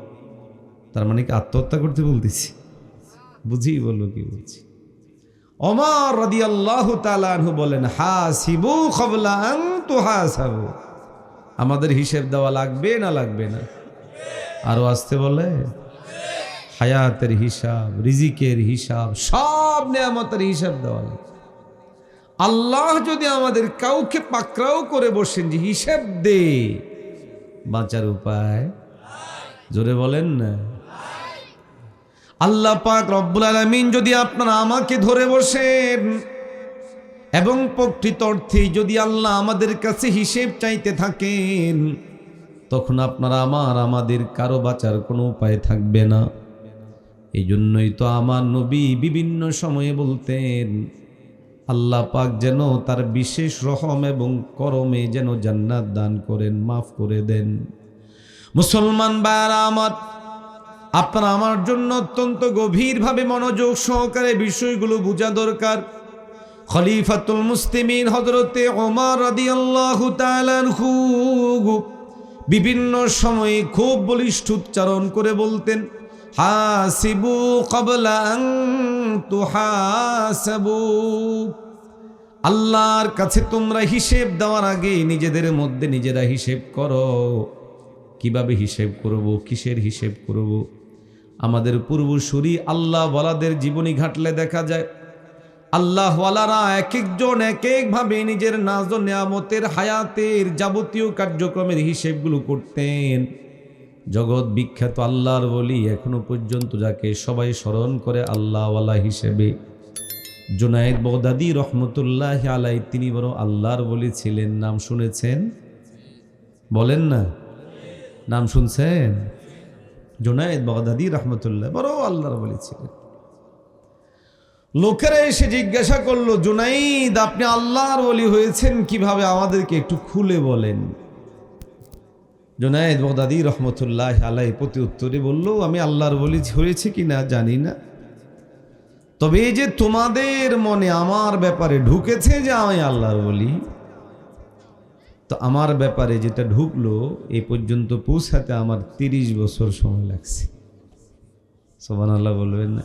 তার মানে কি আত্মহত্যা করতে বলতেছি? বুঝি বলো কি বলছি? ওমর রাদিয়াল্লাহু তাআলা আনহু বলেন হাসিবু ক্বাবলা আন তুহাসাবু, আমাদের হিসেব দেওয়া লাগবে না লাগবে না? আরো আসতে বলে হায়াতের হিসাব, রিজিকের হিসাব, সব নেয়ামতের হিসাব দেওয়া লাগবে। আল্লাহ যদি আমাদের কাউকে পাকড়াও করে বসেন যে হিসাব দে, বাঁচার উপায় জোরে বলেন না। আল্লাহ পাক রব্বুল আলামিন যদি আপনারা আমাকে ধরে বসেন এবং প্রকৃত অর্থে যদি আল্লাহ আমাদের কাছে হিসেব চাইতে থাকেন, তখন আপনার আমাদের কারো বাঁচার কোনো উপায় থাকবে না। এই জন্যই তো আমার নবী বিভিন্ন সময়ে বলতেন, আল্লাহ পাক যেন তার বিশেষ রহম এবং করমে যেন জান্নাত দান করেন, মাফ করে দেন। মুসলমান ভাইরা আমার, আপনার আমার জন্য অত্যন্ত গভীরভাবে মনোযোগ সহকারে বিষয়গুলো বোঝা দরকার। খলিফাতুল মুসলিমিন হযরতে ওমর রাদিয়াল্লাহু তাআলা আনহু বিভিন্ন সময়ে খুব বলিষ্ঠ উচ্চারণ করে বলতেন, হাসিবু ক্বাবলা আন তুহাসাবু। আল্লাহর কাছে তোমরা হিসেব দেওয়ার আগে নিজেদের মধ্যে নিজেরা হিসেব করো। কিভাবে হিসেব করব, কিসের হিসেব করব? আমাদের পূর্বসূরি আল্লাহ ওয়ালাদের জীবনী ঘাটলে দেখা যায় আল্লাহ ওয়ালারা এক একজন এক একভাবে নিজের নাজ ও নিয়ামতের হায়াতের যাবতীয় কার্যক্রমের হিসেবগুলো করতেন। জগৎ বিখ্যাত আল্লাহর ওলি এখনো পর্যন্ত যাকে সবাই স্মরণ করে আল্লাহ ওয়ালা হিসেবে, জুনায়েদ বাগদাদী রহমতুল্লাহ আলাই, তিনি বড় আল্লাহর ওলি ছিলেন। নাম শুনেছেন? বলেন না, নাম শুনছেন? জুনায়েদ বাগদাদী রহমতুল্লাহ বড় আল্লাহর ওলি ছিলেন। লোকেরা এসে জিজ্ঞাসা করলো, জুনাইদ আপনি আল্লাহর ওলি হয়েছেন কিভাবে, আমাদেরকে একটু খুলে বলেন। জুনায়েদ বাগদাদী রহমতুল্লাহ আলাই প্রতি উত্তরে বলল, আমি আল্লাহর ওলি হয়েছে কিনা জানি না, তবে এই যে তোমাদের মনে আমার ব্যাপারে ঢুকেছে যে আমি আল্লাহর ওলি, তো আমার ব্যাপারে যেটা ঢুকলো এই পর্যন্ত পৌঁছাতে আমার 30 বছর সময় লাগছে। সুবহানাল্লাহ বলবেন না?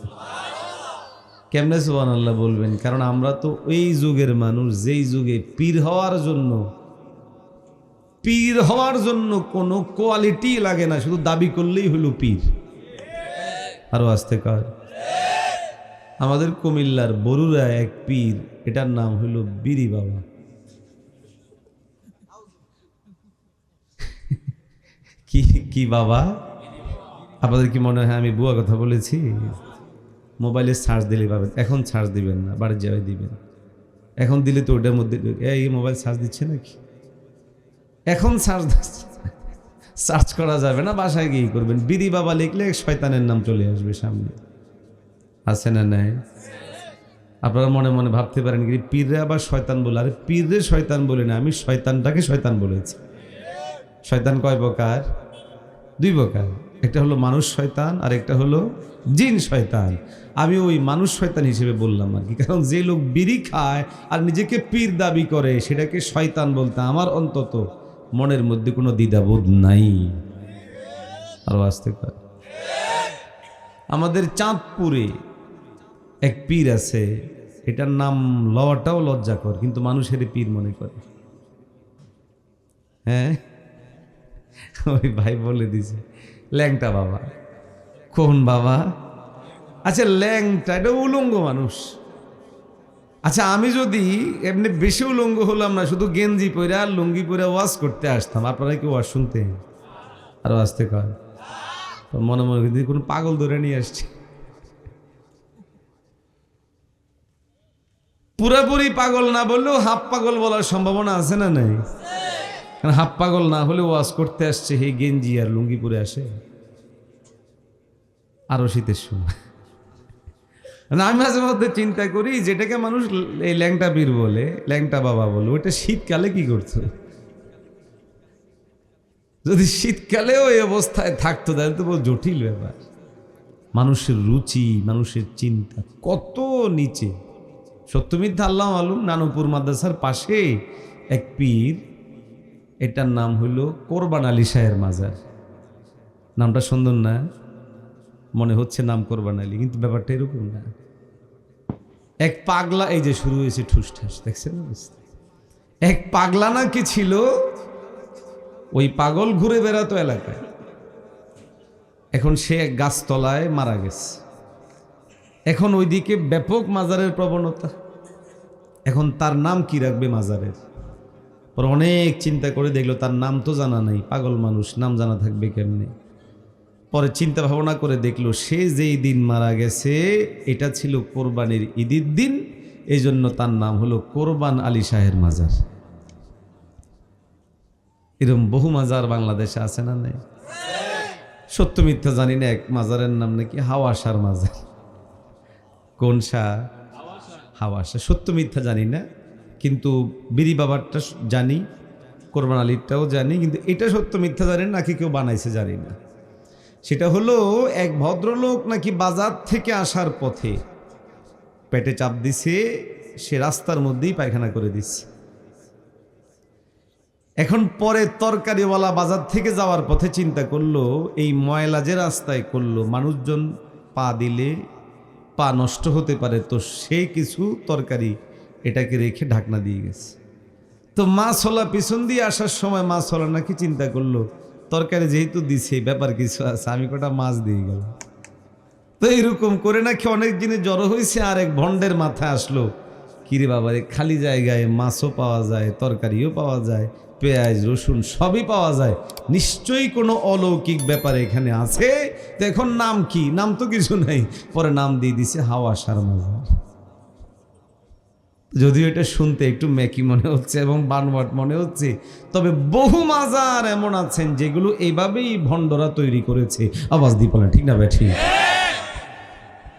কেমনে সুবহানাল্লাহ বলবেন? কারণ আমরা তো ওই যুগের মানুষ যেই যুগে পীর হওয়ার জন্য কোনো কোয়ালিটি লাগে না, শুধু দাবি করলেই হলো পীর। আরো আসতে কার। আমাদের কুমিল্লার বরুড়া এক পীর, এটার নাম হলো বিরি বাবা। কি বাবা? আপনাদের কি মনে হয় আমি বুয়া কথা বলেছি? মোবাইলে সার্চ দিলে পাবেন। এখন সার্চ দিবেন না, বাড়ির যাওয়াই দিবেন। এখন দিলে তো ওটার মধ্যে এই মোবাইল সার্চ দিচ্ছে নাকি? এখন সার্চ করা যাবে না, বাসায় গিয়ে করবেন। বিরি বাবা লিখলে শয়তানের নাম চলে আসবে সামনে। আছে না নাই? আপনারা মনে মনে ভাবতে পারেন কি পীররে আবার শয়তান বলে? আরে পীররে শয়তান বলে না, আমি শয়তানটাকে শয়তান বলেছি। শয়তান কয় প্রকার? 2 প্রকার। একটা হলো মানুষ শয়তান আর একটা হলো জিন শয়তান। আমি ওই মানুষ শয়তান হিসেবে বললাম আর কি, কারণ যে লোক বিড়ি খায় আর নিজেকে পীর দাবি করে সেটাকে শয়তান বলতে আমার অন্তত মনের মধ্যে কোনো দ্বিধাবোধ নাই। আরো আসতে পারে। আমাদের চাঁদপুরে এক পীর আছে, এটার নাম লওয়াটাও লজ্জাকর, কিন্তু মানুষের পীর মনে করে। হ্যাঁ, ওই ভাই বলে দিছে ল্যাংটা বাবা। কোন বাবা? আচ্ছা ল্যাংটা, এটা উলঙ্গ মানুষ। আচ্ছা আমি যদি এমনি বেশি উলঙ্গ হলাম না, শুধু গেঞ্জি পরে আর লুঙ্গি পরে ওয়াজ করতে আসতাম, আপনারা কি ওয়াজ শুনতে? আরো আসতে কয়। মনে মনে কিন্তু কোন পাগল ধরে নিয়ে আসছে। পুরাপুরি পাগল না বললেও হাফ পাগল বলার সম্ভাবনা আছে না নাই? কারণ হাফ পাগল না হলে ওয়াজ করতে আসছে, হে গেঞ্জি আর লুঙ্গি পরে আসে। আরো শীতের সময় আমি মাঝে মধ্যে চিন্তা করি, যেটাকে মানুষ এই ল্যাংটা পীর বলে, ল্যাংটা বাবা বলে, ওইটা শীতকালে কি করতো? যদি শীতকালেও এই অবস্থায় থাকতো তাহলে তো বহু জটিল ব্যাপার। মানুষের রুচি, মানুষের চিন্তা কত নিচে। সত্য মিথ্যা আল্লাহ মালুম। নানুপুর মাদ্রাসার পাশে এক পীর, এটার নাম হইল কোরবান আলী শাহের মাজার। নামটা সুন্দর না? মনে হচ্ছে নাম কোরবান আলী, কিন্তু ব্যাপারটা এরকম না। এক পাগলা, এই যে শুরু হয়েছে ঠুসঠাস, দেখছেন? এক পাগলা নাকি ছিল, ওই পাগল ঘুরে বেড়াতো এলাকায়। এখন সে এক গাছতলায় মারা গেছে। এখন ওইদিকে ব্যাপক মাজারের প্রবণতা। এখন তার নাম কি রাখবে মাজারের? পর অনেক চিন্তা করে দেখলো তার নাম তো জানা নাই, পাগল মানুষ, নাম জানা থাকবে কেমনে? পরে চিন্তা ভাবনা করে দেখলো সে যেই দিন মারা গেছে এটা ছিল কোরবানির ঈদের দিন, এই জন্য তার নাম হলো কোরবান আলী শাহের মাজার। এরকম বহু মাজার বাংলাদেশে আছে না নেই? সত্য মিথ্যা জানি না, এক মাজারের নাম নাকি হাওয়াসার মাজার। কোন শাহ? হাওয়াসা। সত্য মিথ্যা জানি না, কিন্তু বিরি বাবারটা জানি, কোরবান আলীরটাও জানি, কিন্তু এটা সত্য মিথ্যা জানি না, নাকি কেউ বানাইছে জানি না। সেটা হলো এক ভদ্রলোক নাকি বাজার থেকে আসার পথে পেটে চাপ দিছে, সে রাস্তার মধ্যেই পায়খানা করে দিচ্ছে। এখন পরে তরকারিওয়ালা বাজার থেকে যাওয়ার পথে চিন্তা করলো, এই ময়লা যে রাস্তায় করলো, মানুষজন পা দিলে পা নষ্ট হতে পারে, তো সে কিছু তরকারি এটাকে রেখে ঢাকনা দিয়ে গেছে। তো মাছওয়ালা পিছন দিয়ে আসার সময় মাছওয়ালা নাকি চিন্তা করলো, তরকারি যেহেতু দিছে ব্যাপার কিছু আছে, আমি কটা মাছ দিয়ে গেলাম। তো এরকম করে নাকি অনেক জিনিস জড়ো হয়েছে। আর এক ভন্ডের মাথায় আসলো, কিরে বাবারে, খালি জায়গায় মাছও পাওয়া যায়, তরকারিও পাওয়া যায়, পেঁয়াজ রসুন সবই পাওয়া যায়, নিশ্চয়ই কোনো অলৌকিক ব্যাপার এখানে আছে। তো এখন নাম কি? নাম তো কিছু নাই, পরে নাম দিয়ে দিছে হাওয়াসার মাজার। যদিও এটা শুনতে একটু মেকি মনে হচ্ছে এবং বানওয়াট মনে হচ্ছে, তবে বহু মাজার এমন আছেন যেগুলো এইভাবেই ভণ্ডরা তৈরি করেছে। আওয়াজ দিয়ে বলেন ঠিক না বেঠি?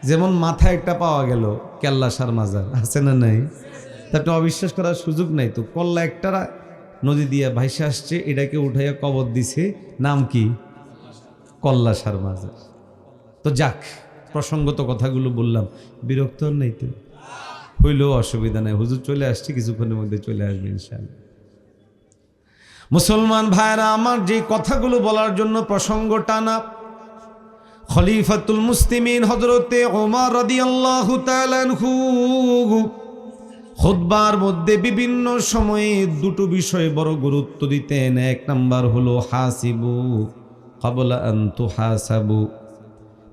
যেমন মাথায় একটা পাওয়া গেল কেল্লাসার মাজার, আছে না নাই? তাতে অবিশ্বাস করার সুযোগ নাই। তো কল্লা একটা নদী দিয়ে ভাইসে আসছে, এটাকে উঠাইয়া কবর দিছে, নাম কি? কল্লাসার মাজার। তো যাক, প্রসঙ্গত কথাগুলো বললাম, বিরক্ত নেই তো? হইলেও অসুবিধা নাই, হুজুর চলে আসছে, কিছুক্ষণের মধ্যে চলে আসবে ইনশাআল্লাহ। মুসলমান ভাইরা আমার, যে কথাগুলো বলার জন্য প্রসঙ্গ টানা, খলিফাতুল মুসলিমিন হযরতে ওমর রাদিয়াল্লাহু তাআলা আনহু খুতবার মধ্যে বিভিন্ন সময়ে দুটো বিষয়ে বড় গুরুত্ব দিতেন। এক নাম্বার হলো হাসিবু ক্বাবলা আন তুহাসাবু।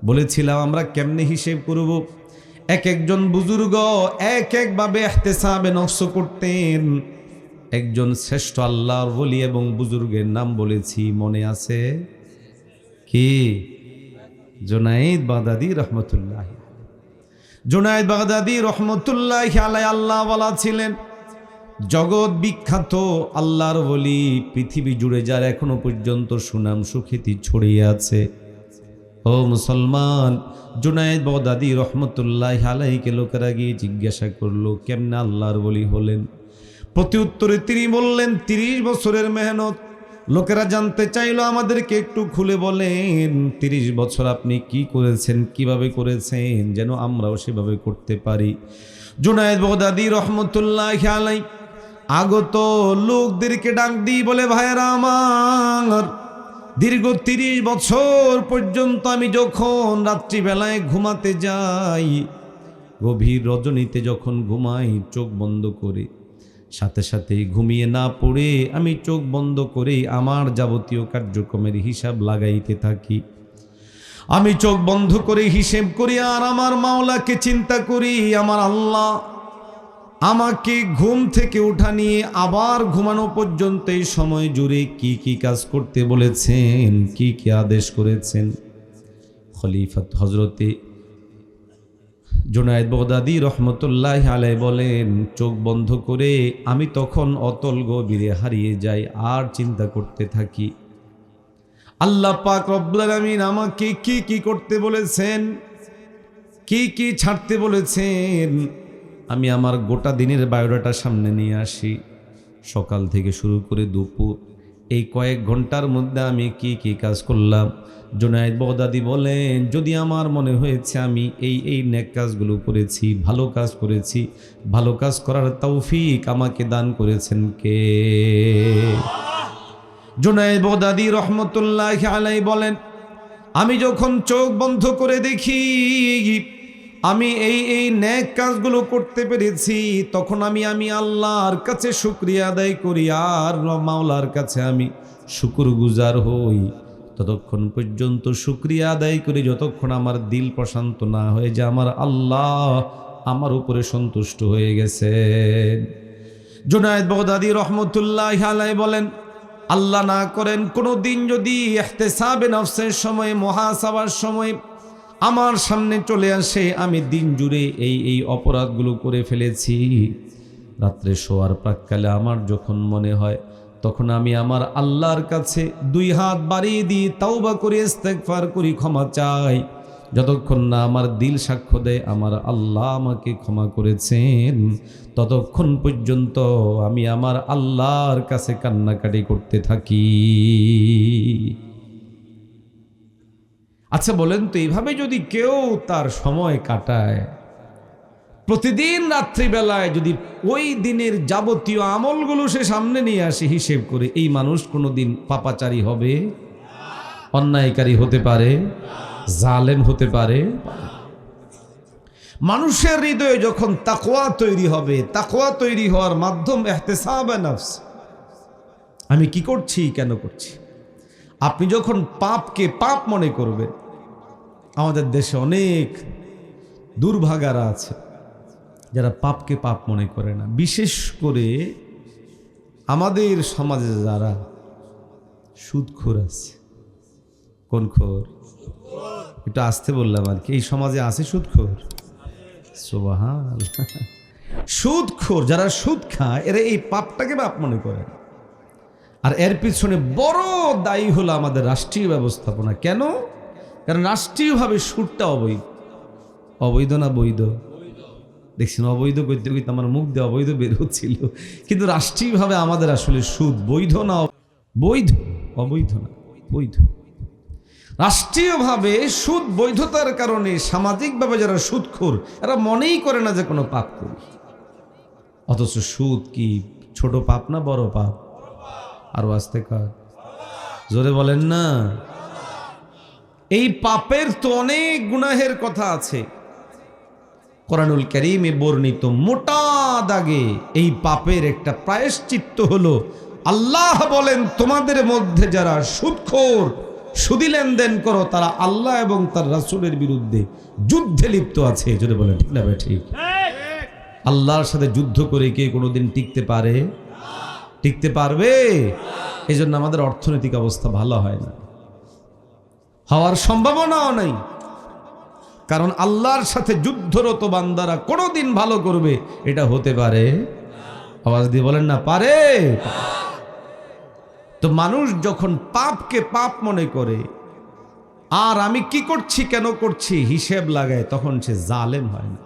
বলেছিলাম আমরা কেমনে হিসেব করব। এক একজন বুজুর্গ এক একভাবে ইহতিসাবে নফস করতেন। একজন শ্রেষ্ঠ আল্লাহর ওলি এবং বুজুর্গের নাম বলেছি, মনে আছে কি? জুনায়েদ বাগদাদী রহমতুল্লাহ। জুনায়েদ বাগদাদী রহমতুল্লাহ আলাইহি আল্লাহওয়ালা ছিলেন, জগৎ বিখ্যাত আল্লাহর ওলি, পৃথিবী জুড়ে যার এখনো পর্যন্ত সুনাম সুখ্যাতি ছড়িয়ে আছে। ও মুসলমান, জুনায়েদ বাগদাদী রহমতুল্লাহ আলাইহিকে লোকেরা গিয়ে জিজ্ঞাসা করলো, কেমনে আল্লাহর ওলি হলেন? প্রতি উত্তরে তিনি বললেন, 30 বছরের মেহনত। লোকেরা জানতে চাইলো, আমাদেরকে একটু খুলে বলেন 30 বছর আপনি কি করেছেন, কিভাবে করেছেন, যেন আমরাও সেভাবে করতে পারি। জুনায়েদ বাগদাদী রহমতুল্লাহ আলাইহি আগত লোকদেরকে ডাক দিয়ে বলে, ভাইয়েরা আমার, দীর্ঘ 30 বছর পর্যন্ত আমি যখন রাত্রিবেলায় ঘুমাতে যাই, গভীর রজনীতে যখন ঘুমাই চোখ বন্ধ করে, সাথে সাথে ঘুমিয়ে না পড়ে আমি চোখ বন্ধ করেই আমার যাবতীয় কার্যক্রমের হিসাব লাগাইতে থাকি। আমি চোখ বন্ধ করে হিসেব করি আর আমার মাওলাকে চিন্তা করি, আমার আল্লাহ আমাকে ঘুম থেকে উঠা নিয়ে আবার ঘুমানো পর্যন্ত এই সময় জুড়ে কি কি কাজ করতে বলেছেন, কি কি আদেশ করেছেন। খলিফাত হযরতে জুনায়েদ বাগদাদী রহমতুল্লাহ আলাইহি বলেন, চোখ বন্ধ করে আমি তখন অতল গভীরে হারিয়ে যাই আর চিন্তা করতে থাকি, আল্লাহ পাক রব্বুল আলামিন আমাকে কি কি করতে বলেছেন, কি কি ছাড়তে বলেছেন। আমি আমার গোটা দিনের বায়োডাটা সামনে নিয়ে আসি, সকাল থেকে শুরু করে দুপুর, এই কয়েক ঘন্টার মধ্যে আমি কি কি কাজ করলাম। জুনায়েদ বাগদাদী বলেন, যদি আমার মনে হয়েছে আমি এই নেক কাজগুলো করেছি, ভালো কাজ করেছি, ভালো কাজ করার তৌফিক আমাকে দান করেছেন কে? জুনায়েদ বাগদাদী রহমতুল্লাহ আলাইহি বলেন, আমি যখন চোখ বন্ধ করে দেখি আমি এই নেক কাজগুলো করতে পেরেছি, তখন আমি আল্লাহর কাছে শুকরিয়া আদায় করি আর মাওলার কাছে আমি শুকরগুজার হই। ততক্ষণ পর্যন্ত শুকরিয়া আদায় করি যতক্ষণ আমার দিল প্রশান্ত না হয়ে যায় আমার আল্লাহ আমার উপরে সন্তুষ্ট হয়ে গেছেন। জুনায়েদ বাগদাদী রহমতুল্লাহ আলাইহি বলেন, আল্লাহ না করেন কোনো দিন যদি ইহতিসাবে নফসের সময়, মুহাসাবার সময় আমার সামনে চলে আসে, আমি দিন জুড়ে এই অপরাধগুলো করে ফেলেছি, রাত্রে শোয়ার প্রাক্কালে আমার যখন মনে হয় তখন আমি আমার আল্লাহর কাছে দুই হাত বাড়িয়ে দিয়ে তাওবা করে ইস্তেগফার করি, ক্ষমা চাই। যতক্ষণ না আমার দিল সাক্ষ্য দেয় আমার আল্লাহ আমাকে ক্ষমা করেছেন, ততক্ষণ পর্যন্ত আমি আমার আল্লাহর কাছে কান্নাকাটি করতে থাকি। আচ্ছা বলেন তো, এইভাবে যদি কেউ তার সময় কাটায়, প্রতিদিন রাত্রিবেলায় যদি ওই দিনের যাবতীয় আমলগুলো সে সামনে নিয়ে আসে হিসেব করে, এই মানুষ কোনোদিন পাপাচারী হবে, অন্যায়কারী হতে পারে, জালেম হতে পারে? মানুষের হৃদয়ে যখন তাকওয়া তৈরি হবে, তাকওয়া তৈরি হওয়ার মাধ্যম ইহতিসাবে নফস, আমি কি করছি, কেন করছি। আপনি যখন পাপকে পাপ মনে করবেন, আমাদের দেশে অনেক দুর্ভাগারা আছে যারা পাপকে পাপ মনে করে না। বিশেষ করে আমাদের সমাজে যারা সুদখোর আছে। কোন খোর? একটু আসতে বললাম আর কি। এই সমাজে আছে সুদখোর? সুবহানাল্লাহ। সুদখোর যারা সুদ খায়, এরা এই পাপটাকে পাপ মনে করে। আর এর পিছনে বড় দায়ী হলো আমাদের রাষ্ট্রীয় ব্যবস্থাপনা। কেন? কারণ রাষ্ট্রীয়ভাবে সুদটা অবৈধ। অবৈধ না বৈধ? দেখছেন, অবৈধ করতে করতে আমার মুখ দিয়ে অবৈধ বের হচ্ছিল, কিন্তু রাষ্ট্রীয়ভাবে আমাদের আসলে সুদ বৈধ না বৈধ? অবৈধ না, বৈধ। রাষ্ট্রীয়ভাবে সুদ বৈধতার কারণে সামাজিকভাবে যারা সুদখোর, এরা মনেই করে না যে কোনো পাপ করি। অথচ সুদ কি ছোট পাপ না বড় পাপ? আরো আসতে কার, জোরে বলেন না। এই পাপের তো অনেক গুনাহের কথা আছে কোরআনুল কারীমে বর্ণিত। মোটা দাগে এই পাপের একটা প্রায়শ্চিত্ত হলো, আল্লাহ বলেন তোমাদের মধ্যে যারা সুদখোর, সুদি লেনদেন করো, তারা আল্লাহ এবং তার রাসূলের বিরুদ্ধে যুদ্ধে লিপ্ত আছে। যদি বলেন ঠিক না ভাই? ঠিক। আল্লাহর সাথে যুদ্ধ করে কে কোনোদিন টিকতে পারে? টিকতে পারবে? এই জন্য আমাদের অর্থনৈতিক অবস্থা ভালো হয় না, হওয়ার সম্ভাবনাও নাই। কারণ আল্লাহর সাথে যুদ্ধরত বান্দারা কোনোদিন ভালো করবে এটা হতে পারে? আওয়াজ দিয়ে বলেন না, পারে? তো মানুষ যখন পাপকে পাপ মনে করে আর আমি কি করছি, কেন করছি হিসেব লাগায়, তখন সে জালেম হয় না।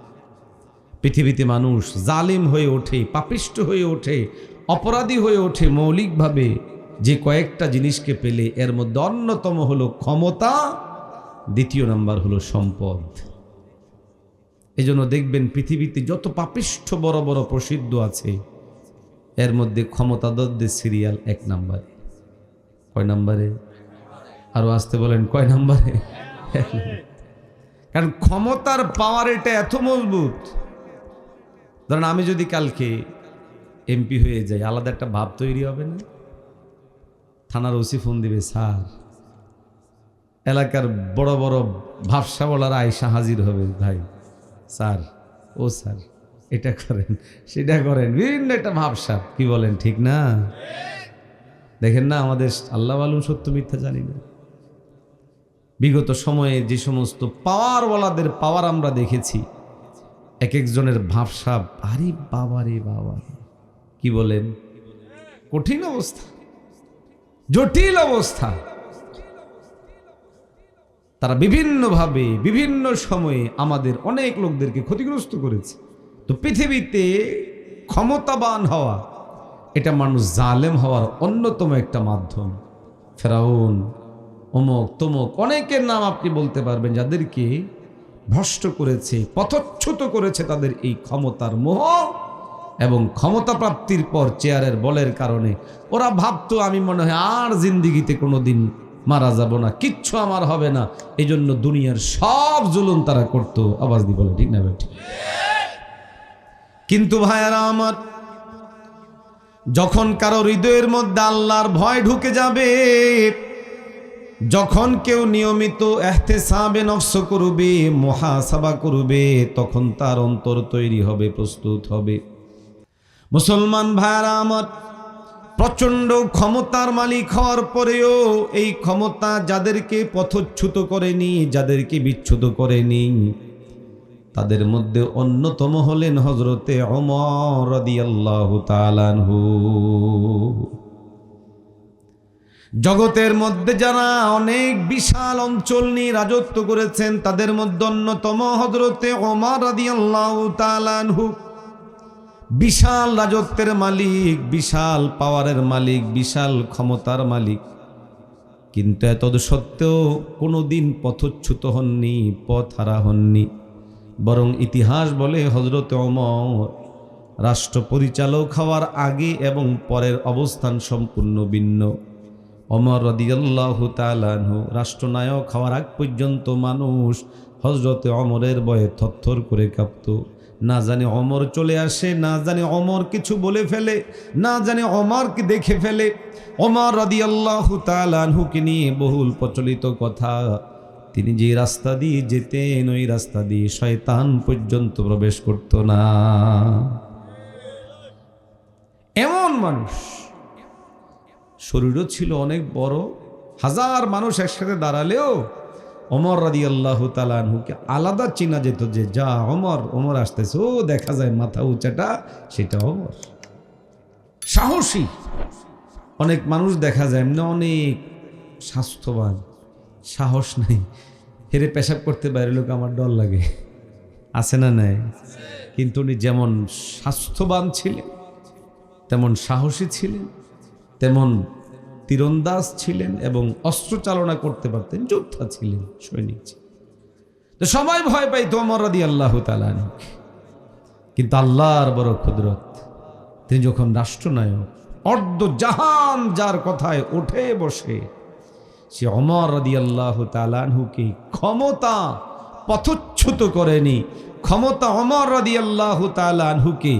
পৃথিবীতে মানুষ জালিম হয়ে ওঠে, পাপিষ্ঠ হয়ে ওঠে, অপরাধী হয়ে ওঠে মৌলিকভাবে যে কয়েকটা জিনিসকে পেলে। এর মধ্যে অন্যতম হলো ক্ষমতা, দ্বিতীয় নাম্বার হলো সম্পদ। এজন্য দেখবেন পৃথিবীতে যত পাপিষ্ঠ বড় বড় প্রসিদ্ধ আছে, এর মধ্যে ক্ষমতাধরদের সিরিয়াল 1 নাম্বার। কয় নাম্বারে? আরো আসতে বলেন, কয় নাম্বারে? কারণ ক্ষমতার পাওয়ার এটা এত মজবুত। ধরেন আমি যদি কালকে এমপি হয়ে যাই, আলাদা একটা ভাব তৈরি হবে না? থানার ওসি ফোন দিবে, স্যার এলাকার বড় বড় ভাবসাওয়ালারা আয়সা হাজির হবে, ভাই স্যার, ও স্যার এটা করেন সেটা করেন, বিভিন্ন একটা ভাবসাব। কি বলেন ঠিক না? দেখেন না আমাদের আল্লাহ আলম সত্য মিথ্যা জানি না, বিগত সময়ে যে সমস্ত পাওয়ারওয়ালাদের পাওয়ার আমরা দেখেছি, এক একজনের ভাবসাব, আরে বাবা রে বাবা, কি বলেন, কঠিন অবস্থা, জটিল অবস্থা। তারা বিভিন্নভাবে বিভিন্ন সময়ে আমাদের অনেক লোকদেরকে ক্ষতিগ্রস্ত করেছে। তো পৃথিবীতে ক্ষমতাবান হওয়া এটা মানুষ জালেম হওয়ার অন্যতম একটা মাধ্যম। ফেরাউন, অমুক তমুক অনেকের নাম আপনি বলতে পারবেন, যাদেরকে ভ্রষ্ট করেছে, পথচ্যুত করেছে তাদের এই ক্ষমতার মোহ এবং ক্ষমতা প্রাপ্তির পর চেয়ারের বলের কারণে ওরা ভাবতো আমি মনে হয় আর জিন্দিগিতে কোনোদিন মারা যাব না, কিচ্ছু আমার হবে না, এই জন্য দুনিয়ার সব জুলুম তারা করতো। আওয়াজ দিয়ে বলে ঠিক না বেটি? কিন্তু ভাইয়ারা আমার, যখন কারো হৃদয়ের মধ্যে আল্লাহর ভয় ঢুকে যাবে, যখন কেউ নিয়মিত ইহতিসাবে নফস করবে, মুহাসাবা করবে, তখন তার অন্তর তৈরি হবে, প্রস্তুত হবে। মুসলমান ভাইয়ারা আমার, প্রচণ্ড ক্ষমতার মালিক হওয়ার পরেও এই ক্ষমতা যাদেরকে পথচ্যুত করেনি, যাদেরকে বিচ্যুত করেনি, তাদের মধ্যে অন্যতম হলেন হযরতে ওমর রাদিয়াল্লাহু তাআলা আনহু। জগতের মধ্যে যারা অনেক বিশাল অঞ্চল নিয়ে রাজত্ব করেছেন তাদের মধ্যে অন্যতম হযরতে ওমর রাদিয়াল্লাহু তাআলা আনহু। বিশাল রাজত্বের মালিক, বিশাল পাওয়ারের মালিক, বিশাল ক্ষমতার মালিক, কিন্তু এত সত্ত্বেও কোনোদিন পথচ্যুত হননি, পথ হারা হননি। বরং ইতিহাস বলে হযরতে ওমর রাষ্ট্র পরিচালক হওয়ার আগে এবং পরের অবস্থান সম্পূর্ণ ভিন্ন। ওমর রাদিয়াল্লাহু তাআলা আনহু রাষ্ট্রনায়ক হওয়ার আগ পর্যন্ত মানুষ হযরতে ওমরের ভয়ে থরথর করে কাঁপত। না জানে ওমর চলে আসে, না জানে ওমর কিছু বলে ফেলে, না জানে ওমরকে দেখে ফেলে। ওমর রাদিয়াল্লাহু তাআলা আনহুকে নিয়ে বহুল প্রচলিত কথা, তিনি যে রাস্তা দিয়ে যেতেন ওই রাস্তা দিয়ে শয়তান পর্যন্ত প্রবেশ করত না। এমন মানুষ, শরীরও ছিল অনেক বড়, হাজার মানুষ একসাথে দাঁড়ালেও ওমর রাদিয়াল্লাহু তাআলা আনহুকে আলাদা চেনা যেত যে যা ওমর, ওমর আসতেছে, ও দেখা যায় মাথা উঁচাটা, সেটা ওমর। সাহসী অনেক মানুষ দেখা যায় এমনি অনেক স্বাস্থ্যবান, সাহস নাই, হেরে পেশাব করতে বাইরে লোক আমার ডর লাগে, আছে না নাই? কিন্তু উনি যেমন স্বাস্থ্যবান ছিলেন, তেমন সাহসী ছিলেন, তেমন তীরন্দাজ ছিলেন এবং অস্ত্র চালনা করতে পারতেন, যোদ্ধা ছিলেন, সৈনিক ছিলেন। তো সবাই ভয় পাইত ওমর রাদিয়াল্লাহু তাআলা আনহুকে। কিন্তু আল্লাহর বড় কুদরত, তিনি যখন রাষ্ট্রনায়ক, অর্ধ জাহান যার কথায় ওঠে বসে, সে ওমর রাদিয়াল্লাহু তাআলা আনহুকে ক্ষমতা পথচ্যুত করেনি, ক্ষমতা ওমর রাদিয়াল্লাহু তাআলা আনহুকে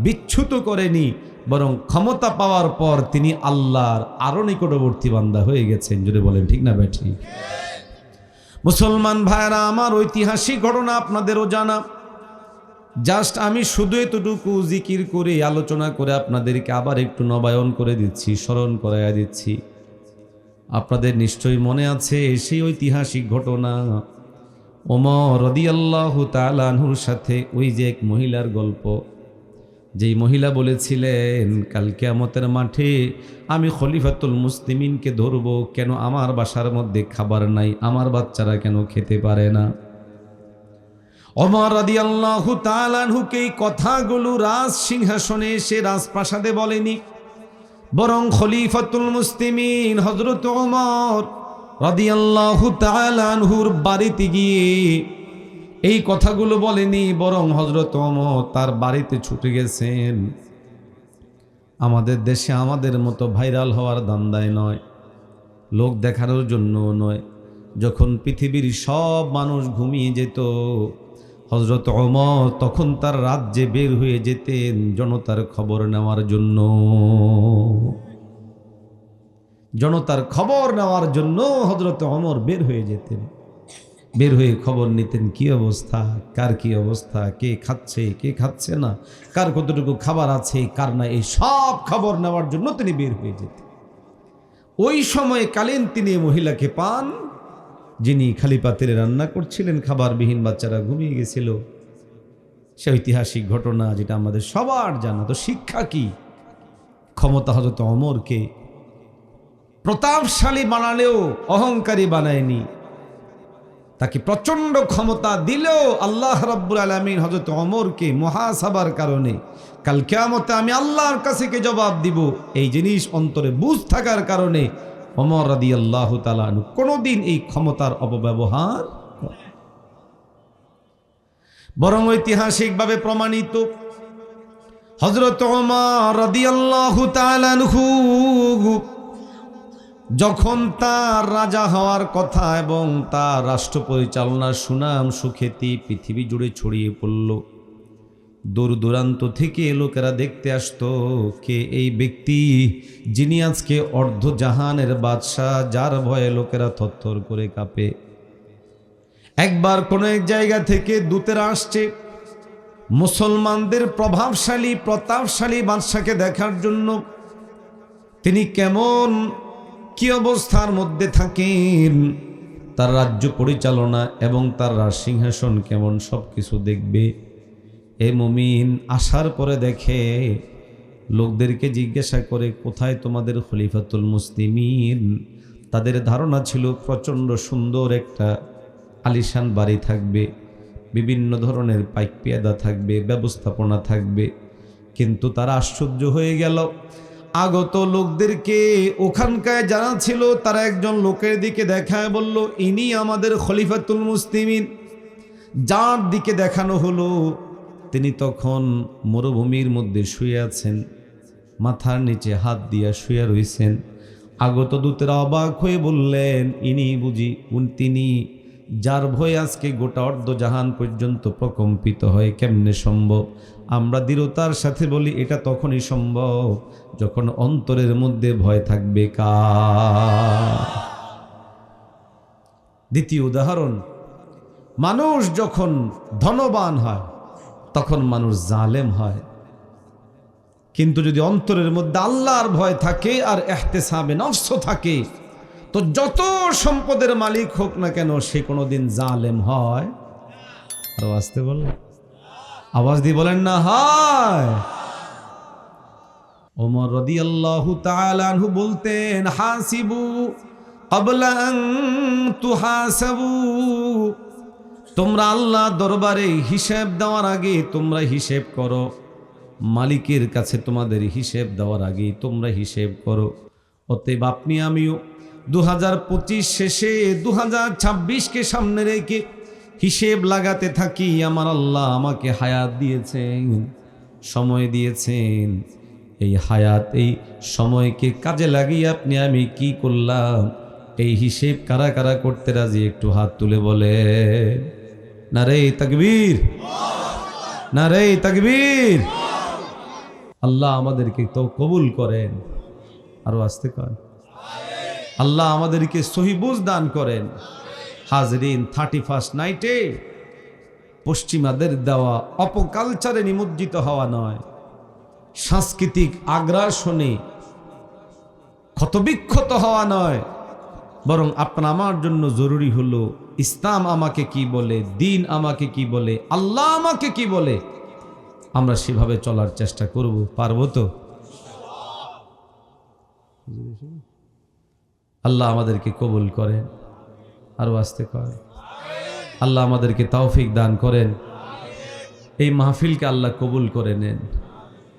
বিচ্যুত করেনি, বরং ক্ষমতা পাওয়ার পর তিনি আল্লাহর আরো নিকটবর্তী বান্দা হয়ে গেছেন। যদি বলেন ঠিক না ভাই ঠিক? মুসলমান ভাইরা আমার, ঐতিহাসিক ঘটনা আপনাদেরও জানা, জাস্ট আমি শুধু এতটুকু জিকির করে আলোচনা করে আপনাদেরকে আবার একটু নবায়ন করে দিচ্ছি, স্মরণ করাইয়া দিচ্ছি। আপনাদের নিশ্চয়ই মনে আছে সেই ঐতিহাসিক ঘটনা, ওমর রাদিয়াল্লাহু তাআলা আনহুর সাথে ওই যে এক মহিলার গল্প, যেই মহিলা বলেছিলেন কাল কিয়ামতের মাঠে আমি খলিফাতুল মুসলিমিনকে ধরব, কেন আমার বাসার মধ্যে খাবার নাই, আমার বাচ্চারা কেন খেতে পারে না। ওমর রাদিয়াল্লাহু তাআলা আনহুকে এই কথাগুলো রাজ সিংহাসনে এসে রাজপ্রাসাদে বলেনি, বরং খলিফাতুল মুসলিমিন হযরত ওমর রাদিয়াল্লাহু তাআলা আনহুর বাড়িতে গিয়ে এই কথাগুলো বলেনি, বরং হযরত ওমর তার বাড়িতে ছুটে গেছেন। আমাদের দেশে আমাদের মতো ভাইরাল হওয়ার ধান্দায় নয়, লোক দেখানোর জন্য নয়। যখন পৃথিবীর সব মানুষ ঘুমিয়ে যেত, হযরত ওমর তখন তার রাজ্যে বের হয়ে যেতেন জনতার খবর নেওয়ার জন্য। জনতার খবর নেওয়ার জন্য হযরত ওমর বের হয়ে যেতেন, বের হয়ে খবর নিতেন কি অবস্থা, কার কি অবস্থা, কে খাচ্ছে কে খাচ্ছে না, কার কতটুকু খাবার আছে কার না, এই সব খবর নেওয়ার জন্য তিনি বের হয়ে যেতেন। ওই সময় কালীন তিনি মহিলাকে পান, যিনি খালি পাতিলে রান্না করছিলেন, খাবারবিহীন বাচ্চারা ঘুমিয়ে গেছিল। সে ঐতিহাসিক ঘটনা যেটা আমাদের সবার জানা। তো শিক্ষা কি? ক্ষমতা হযরত ওমরকে প্রতাপশালী বানালেও অহংকারী বানায়নি, তাকে প্রচন্ড ক্ষমতা দিলেও আল্লাহ রাব্বুল আলামিন হযরত ওমরকে মুহাসাবার কারণে কাল কিয়ামতে আমি আল্লাহর কাছে কে জবাব দিব, এই জিনিস অন্তরে বুঝ থাকার কারণে ওমর রাদিয়াল্লাহু তাআলা আনহু কোনোদিন এই ক্ষমতার অপব্যবহার, বরং ঐতিহাসিকভাবে প্রমাণিত হযরত ওমর রাদিয়াল্লাহু তাআলা আনহু যখন তার রাজা হওয়ার কথা এবং তার রাষ্ট্র পরিচালনার সুনাম সুখ্যাতি পৃথিবী জুড়ে ছড়িয়ে পড়ল, দূর দূরান্ত থেকে লোকেরা দেখতে আসতো কে এই ব্যক্তি যিনি আজকে অর্ধ জাহানের বাদশাহ, যার ভয়ে লোকেরা থরথর করে কাঁপে। একবার কোন এক জায়গা থেকে দূতেরা আসছে মুসলমানদের প্রভাবশালী প্রতাপশালী বাদশাকে দেখার জন্য। তিনি কেমন কি অবস্থার মধ্যে থাকেন, তার রাজ্য পরিচালনা এবং তার রাজসিংহাসন কেমন, সব কিছু দেখবে। এ মুমিন আসার পরে দেখে লোকদেরকে জিজ্ঞাসা করে কোথায় তোমাদের খলিফাতুল মুসলিমিন। তাদের ধারণা ছিল প্রচণ্ড সুন্দর একটা আলিশান বাড়ি থাকবে, বিভিন্ন ধরনের পাইক পেয়াদা থাকবে, ব্যবস্থাপনা থাকবে। কিন্তু তারা আশ্চর্য হয়ে গেল। আগত লোকদেরকে ওখানকার জানা ছিল, তারা একজন লোকের দিকে দেখায় বলল, ইনি আমাদের খলিফাতুল মুসলিমিন। যার দিকে দেখানো হলো তিনি তখন মরুভূমির মধ্যে শুয়ে আছেন, মাথার নিচে হাত দিয়া শুয়ে রয়েছেন। আগত দূতেরা অবাক হয়ে বললেন, ইনি বুঝি তিনি যার ভয়ে আজকে গোটা অর্ধজাহান পর্যন্ত প্রকম্পিত হয়? কেমনে সম্ভব? আমরা দৃঢ়তার সাথে বলি এটা তখনই সম্ভব যখন অন্তরের মধ্যে ভয় থাকবে কার? দ্বিতীয় উদাহরণ, মানুষ যখন ধনবান হয় তখন মানুষ জালেম হয়, কিন্তু যদি অন্তরের মধ্যে আল্লাহর ভয় থাকে আর ইহতিসাবে নফস থাকে, তো যত সম্পদের মালিক হোক না কেন সে কোনোদিন জালেম হয়? আরো আসতে বলেন, আওয়াজ দিয়ে বলেন না হয়। ওমর রাদিয়াল্লাহু তাআলা আনহু বলতেন, হাসিবু ক্বাবলা আন তুহাসাবু, তোমরা আল্লাহ দরবারে হিসাব দেওয়ার আগে তোমরা হিসেব করো, মালিকের কাছে তোমাদের হিসেব দেওয়ার আগে তোমরা হিসেব করো। অতএব আপনি আমিও 2025 শেষে 2026কে সামনে রেখে হিসেব লাগাতে থাকি। আমার আল্লাহ আমাকে হায়াত দিয়েছেন, সময় দিয়েছেন, এই হায়াত এই সময়কে কাজে লাগিয়ে আপনি আমি কি করলাম, এই হিসেব কারা কারা করতে রাজি একটু হাত তুলে বলে নারে তাকবীর, নারে তাকবীর। আল্লাহ আমাদেরকে তো কবুল করেন, আরো আসতে করেন। আল্লাহ আমাদেরকে সহি বুঝ দান করেন। হাজরিন, 31st নাইটে পশ্চিমাদের দেওয়া অপকালচারে নিমজ্জিত হওয়া নয়, সাংস্কৃতিক আগ্রাসনে ক্ষতবিক্ষত হওয়া নয়, বরং আপনার আমার জন্য জরুরি হলো ইসলাম আমাকে কি বলে, দিন আমাকে কি বলে, আল্লাহ আমাকে কি বলে, আমরা সেভাবে চলার চেষ্টা করব। পারবো তো? আল্লাহ আমাদেরকে কবুল করেন, আরো আসতে করেন। আল্লাহ আমাদেরকে তৌফিক দান করেন। এই মাহফিলকে আল্লাহ কবুল করে নেন।